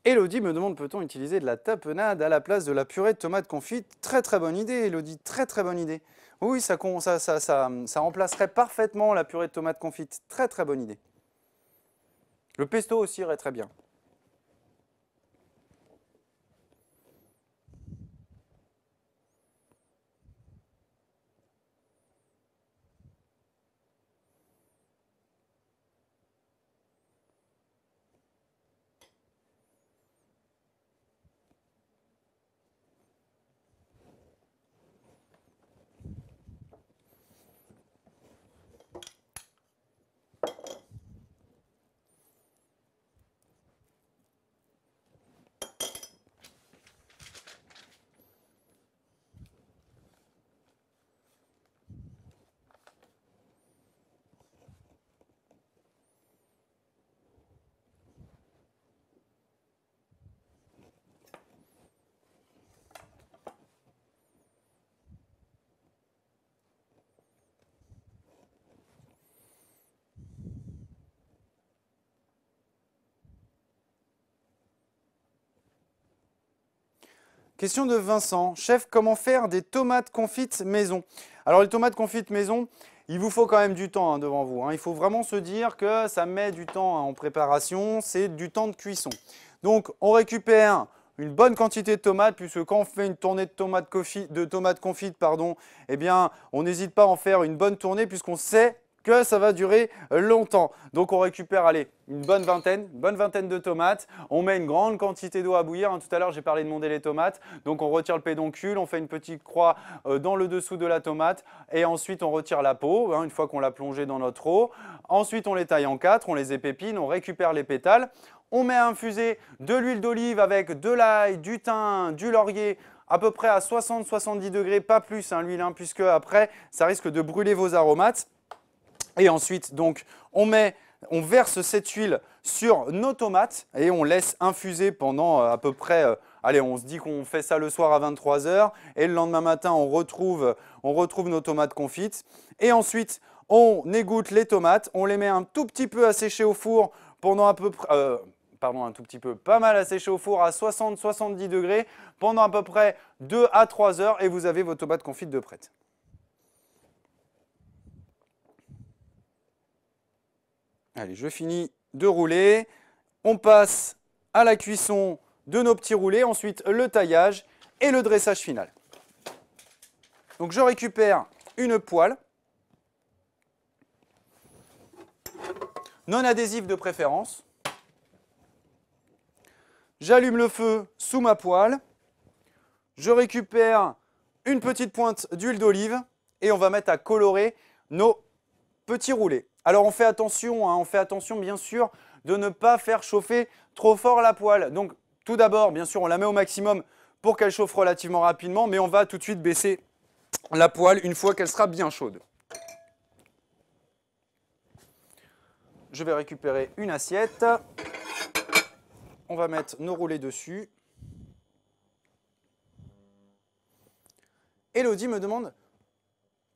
Elodie me demande, peut-on utiliser de la tapenade à la place de la purée de tomates confite? Très très bonne idée, Elodie, très très bonne idée. Oui, ça remplacerait parfaitement la purée de tomates confite. Très très bonne idée. Le pesto aussi irait très bien. Question de Vincent. Chef, comment faire des tomates confites maison? Alors les tomates confites maison, il vous faut quand même du temps devant vous. Il faut vraiment se dire que ça met du temps en préparation, c'est du temps de cuisson. Donc on récupère une bonne quantité de tomates, puisque quand on fait une tournée de tomates confites, eh bien, on n'hésite pas à en faire une bonne tournée, puisqu'on sait que ça va durer longtemps. Donc on récupère, allez, une bonne vingtaine de tomates. On met une grande quantité d'eau à bouillir. Tout à l'heure, j'ai parlé de monder les tomates. Donc on retire le pédoncule, on fait une petite croix dans le dessous de la tomate. Et ensuite, on retire la peau, une fois qu'on l'a plongée dans notre eau. Ensuite, on les taille en 4, on les épépine, on récupère les pétales. On met à infuser de l'huile d'olive avec de l'ail, du thym, du laurier, à peu près à 60-70 degrés, pas plus l'huile, puisque après, ça risque de brûler vos aromates. Et ensuite, donc, on verse cette huile sur nos tomates et on laisse infuser pendant à peu près, allez, on se dit qu'on fait ça le soir à 23 h et le lendemain matin, on retrouve nos tomates confites. Et ensuite, on égoutte les tomates, on les met un tout petit peu à sécher au four pendant à peu près, un tout petit peu, pas mal à sécher au four à 60-70 degrés pendant à peu près 2 à 3 heures et vous avez vos tomates confites de prêtes. Allez, je finis de rouler. On passe à la cuisson de nos petits roulés, ensuite le taillage et le dressage final. Donc je récupère une poêle, non adhésive de préférence. J'allume le feu sous ma poêle. Je récupère une petite pointe d'huile d'olive et on va mettre à colorer nos petits roulés. Alors on fait attention bien sûr de ne pas faire chauffer trop fort la poêle. Donc tout d'abord, bien sûr, on la met au maximum pour qu'elle chauffe relativement rapidement, mais on va tout de suite baisser la poêle une fois qu'elle sera bien chaude. Je vais récupérer une assiette. On va mettre nos roulés dessus. Elodie me demande: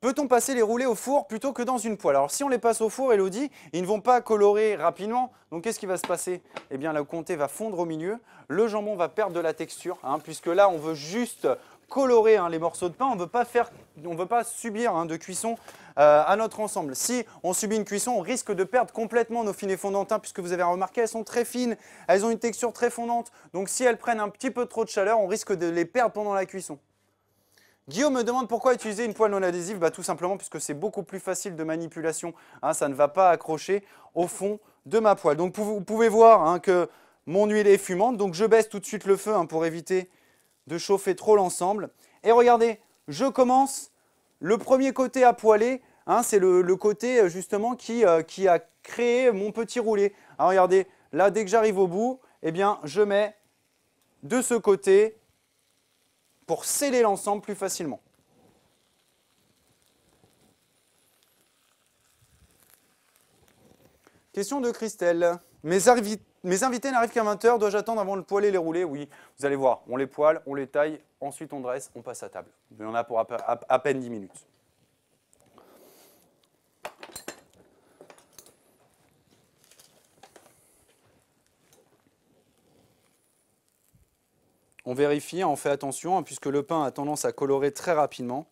peut-on passer les roulés au four plutôt que dans une poêle? Alors si on les passe au four, Elodie, ils ne vont pas colorer rapidement. Donc qu'est-ce qui va se passer? Eh bien le comté va fondre au milieu, le jambon va perdre de la texture, puisque là on veut juste colorer les morceaux de pain, on ne veut pas subir de cuisson à notre ensemble. Si on subit une cuisson, on risque de perdre complètement nos filets fondantes, puisque vous avez remarqué, elles sont très fines, elles ont une texture très fondante. Donc si elles prennent un petit peu trop de chaleur, on risque de les perdre pendant la cuisson. Guillaume me demande pourquoi utiliser une poêle non adhésive. Tout simplement puisque c'est beaucoup plus facile de manipulation. Ça ne va pas accrocher au fond de ma poêle. Donc vous pouvez voir que mon huile est fumante. Donc je baisse tout de suite le feu pour éviter de chauffer trop l'ensemble. Et regardez, je commence le premier côté à poêler. C'est le côté justement qui a créé mon petit roulé. Alors regardez, là dès que j'arrive au bout, eh bien, je mets de ce côté pour sceller l'ensemble plus facilement. Question de Christelle. Mes invités n'arrivent qu'à 20 h, dois-je attendre avant de poêler les roulés? Oui, vous allez voir, on les poêle, on les taille, ensuite on dresse, on passe à table. Il y en a pour à peine 10 minutes. On vérifie, on fait attention, puisque le pain a tendance à colorer très rapidement.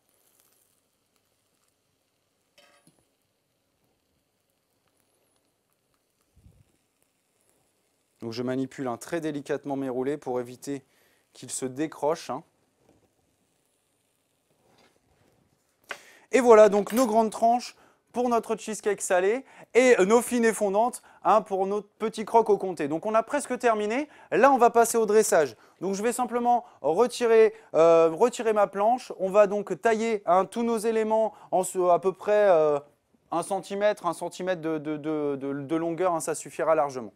Donc je manipule très délicatement mes roulés pour éviter qu'ils se décrochent. Et voilà donc nos grandes tranches pour notre cheesecake salé et nos filets fondantes pour notre petit croque au comté. Donc on a presque terminé. Là on va passer au dressage. Donc je vais simplement retirer ma planche. On va donc tailler tous nos éléments en à peu près 1 cm de longueur. Ça suffira largement.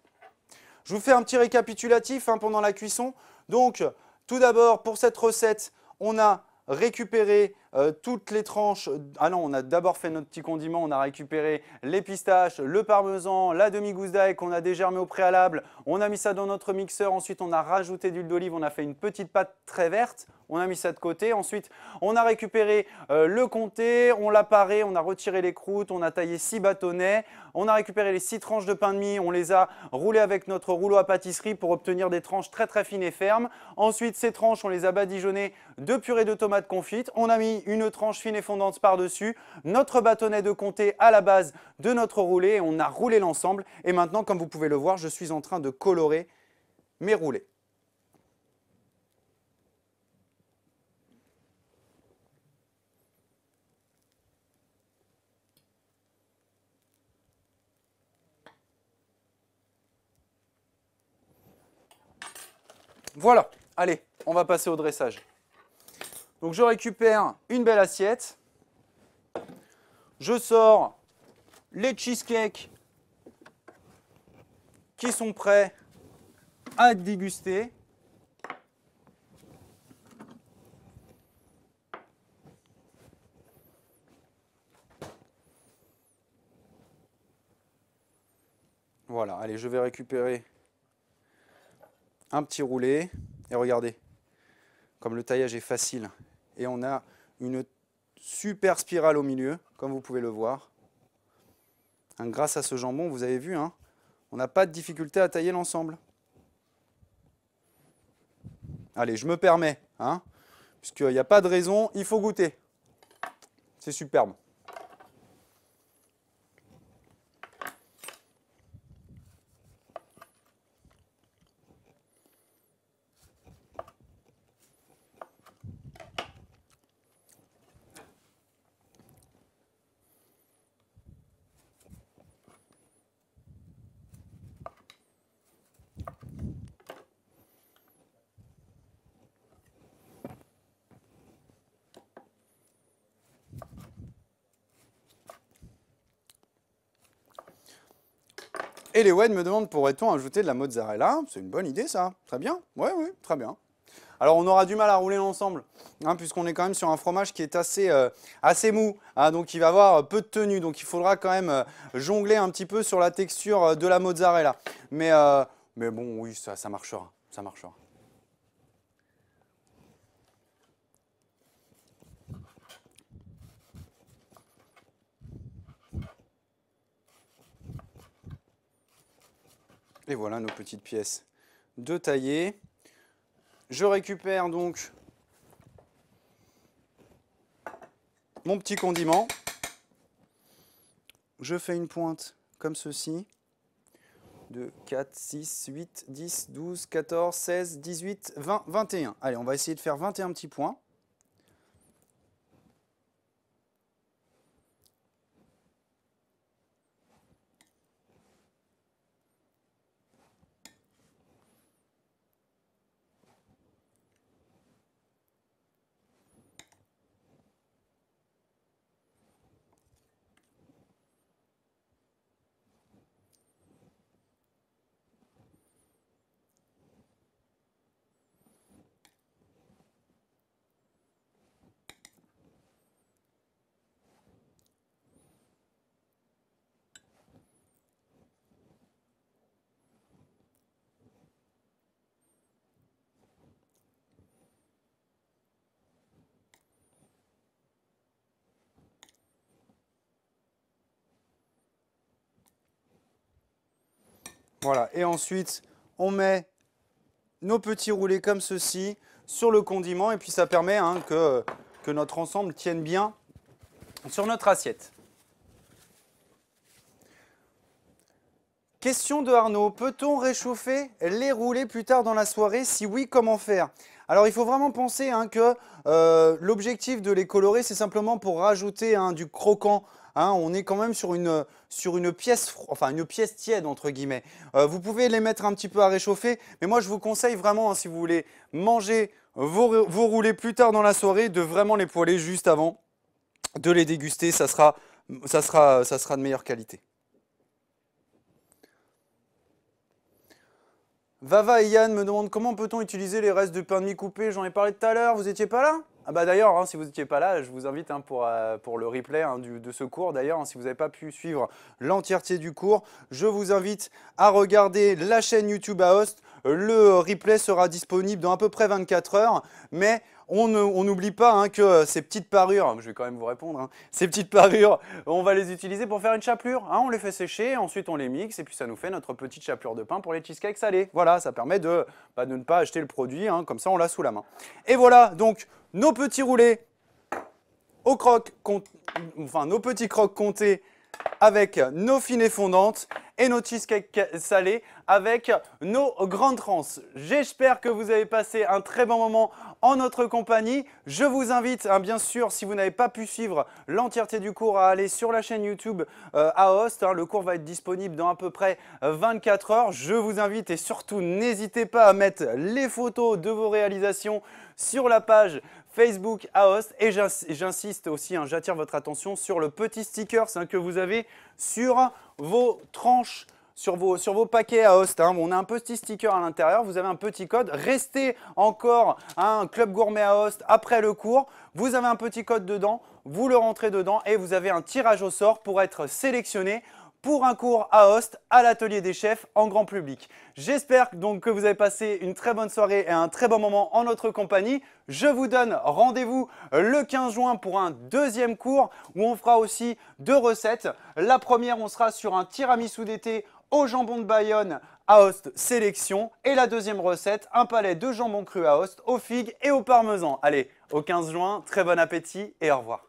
Je vous fais un petit récapitulatif pendant la cuisson. Donc tout d'abord pour cette recette, on a récupérer toutes les tranches. Non, on a d'abord fait notre petit condiment, on a récupéré les pistaches, le parmesan, la demi-gousse d'ail qu'on a dégermé au préalable, on a mis ça dans notre mixeur, ensuite on a rajouté d'huile d'olive, on a fait une petite pâte très verte, on a mis ça de côté, ensuite on a récupéré le comté, on l'a paré, on a retiré les croûtes, on a taillé 6 bâtonnets, On a récupéré les 6 tranches de pain de mie, on les a roulées avec notre rouleau à pâtisserie pour obtenir des tranches très très fines et fermes. Ensuite, ces tranches, on les a badigeonnées de purée de tomates confite. On a mis une tranche fine et fondante par-dessus, notre bâtonnet de comté à la base de notre roulé. Et on a roulé l'ensemble. Et maintenant, comme vous pouvez le voir, je suis en train de colorer mes roulés. Voilà, allez, on va passer au dressage. Donc je récupère une belle assiette. Je sors les cheesecakes qui sont prêts à être dégustés. Voilà, allez, je vais récupérer un petit roulé. Et regardez, comme le taillage est facile. Et on a une super spirale au milieu, comme vous pouvez le voir. Grâce à ce jambon, vous avez vu, hein, on n'a pas de difficulté à tailler l'ensemble. Allez, je me permets, hein, puisqu'il n'y a pas de raison, il faut goûter. C'est superbe. Et les Wed me demandent, pourrait-on ajouter de la mozzarella? C'est une bonne idée ça, très bien, oui, très bien. Alors on aura du mal à rouler l'ensemble, hein, puisqu'on est quand même sur un fromage qui est assez mou, hein, donc il va avoir peu de tenue, donc il faudra quand même jongler un petit peu sur la texture de la mozzarella. Mais bon, oui, ça marchera, ça marchera. Et voilà nos petites pièces de taillées. Je récupère donc mon petit condiment. Je fais une pointe comme ceci. 2, 4, 6, 8, 10, 12, 14, 16, 18, 20, 21. Allez, on va essayer de faire 21 petits points. Voilà, et ensuite, on met nos petits roulés comme ceci sur le condiment, et puis ça permet hein, que notre ensemble tienne bien sur notre assiette. Question de Arnaud, peut-on réchauffer les roulés plus tard dans la soirée? Si oui, comment faire? Alors il faut vraiment penser hein, que l'objectif de les colorer, c'est simplement pour rajouter hein, du croquant. Hein, on est quand même sur une pièce, enfin une pièce tiède entre guillemets. Vous pouvez les mettre un petit peu à réchauffer, mais moi je vous conseille vraiment, hein, si vous voulez manger vos roulés plus tard dans la soirée, de vraiment les poêler juste avant de les déguster. Ça sera de meilleure qualité. Vava et Yann me demandent comment peut-on utiliser les restes de pain de mie coupé. J'en ai parlé tout à l'heure, vous n'étiez pas là? Ah bah d'ailleurs, hein, si vous n'étiez pas là, je vous invite hein, pour le replay hein, de ce cours. D'ailleurs, hein, si vous n'avez pas pu suivre l'entièreté du cours, je vous invite à regarder la chaîne YouTube à Host. Le replay sera disponible dans à peu près 24 heures, mais On n'oublie pas hein, que ces petites parures, je vais quand même vous répondre, hein, ces petites parures, on va les utiliser pour faire une chapelure. Hein, on les fait sécher, ensuite on les mixe et puis ça nous fait notre petite chapelure de pain pour les cheesecakes salés. Voilà, ça permet de ne pas acheter le produit, hein, comme ça on l'a sous la main. Et voilà, donc nos petits roulés au croque, enfin nos petits croques comptés avec nos filets fondantes et nos cheesecakes salés avec nos grandes tranches. J'espère que vous avez passé un très bon moment en notre compagnie. Je vous invite, hein, bien sûr, si vous n'avez pas pu suivre l'entièreté du cours, à aller sur la chaîne YouTube Aost. Hein, le cours va être disponible dans à peu près 24 heures. Je vous invite et surtout n'hésitez pas à mettre les photos de vos réalisations sur la page Facebook Aost. Et j'insiste aussi, hein, j'attire votre attention sur le petit sticker hein, que vous avez sur vos tranches, sur vos paquets Aost. Hein. On a un petit sticker à l'intérieur, vous avez un petit code. Restez encore un club gourmet Aost après le cours. Vous avez un petit code dedans, vous le rentrez dedans et vous avez un tirage au sort pour être sélectionné pour un cours Aost à l'atelier des chefs en grand public. J'espère donc que vous avez passé une très bonne soirée et un très bon moment en notre compagnie. Je vous donne rendez-vous le 15 juin pour un deuxième cours où on fera aussi 2 recettes. La première, on sera sur un tiramisu d'été au jambon de Bayonne Aost sélection. Et la deuxième recette, un palais de jambon cru Aost aux figues et au parmesan. Allez, au 15 juin, très bon appétit et au revoir.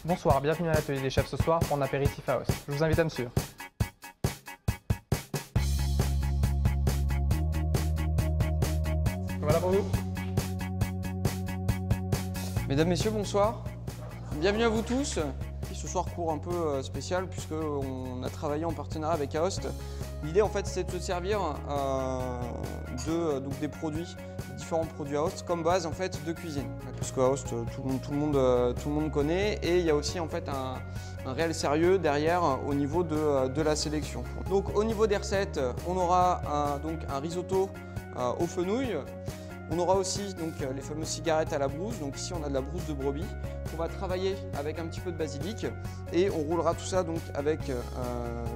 Bonsoir, bienvenue à l'atelier des chefs ce soir pour un apéritif à Aost. Je vous invite à me suivre. Voilà pour vous. Mesdames, Messieurs, bonsoir. Bienvenue à vous tous. Ce soir, cours un peu spécial puisqu'on a travaillé en partenariat avec Aost. L'idée, en fait, c'est de se servir des produits, différents produits Aost comme base en fait de cuisine. Parce que Aost, tout le monde connaît et il y a aussi en fait un réel sérieux derrière au niveau de la sélection. Donc au niveau des recettes, on aura un risotto aux fenouilles. On aura aussi donc, les fameuses cigarettes à la brousse. Donc ici on a de la brousse de brebis qu'on va travailler avec un petit peu de basilic et on roulera tout ça donc avec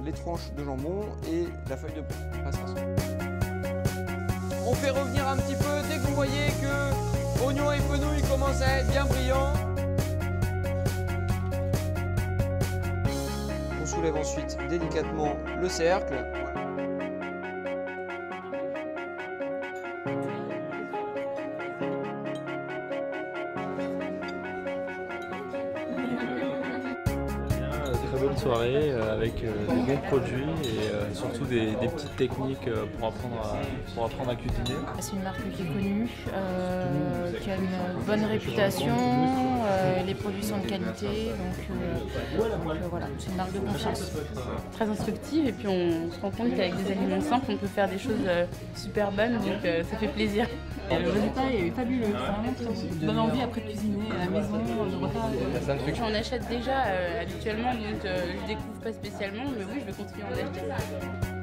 les tranches de jambon et la feuille de brie. On fait revenir un petit peu dès que vous voyez que oignons et fenouil commencent à être bien brillants. On soulève ensuite délicatement le cercle. Très bonne soirée avec des bons produits et surtout des petites techniques pour apprendre à cuisiner. C'est une marque qui est connue, qui a une bonne réputation, les produits sont de qualité, donc voilà, c'est une marque de confiance. Très instructive et puis on se rend compte qu'avec des aliments simples on peut faire des choses super bonnes, donc ça fait plaisir. Et le résultat est fabuleux, c'est vraiment très bon. Ça donne envie après de cuisiner à la maison, le repas. J'en achète déjà habituellement, donc je découvre pas spécialement, mais oui, je vais continuer à en acheter.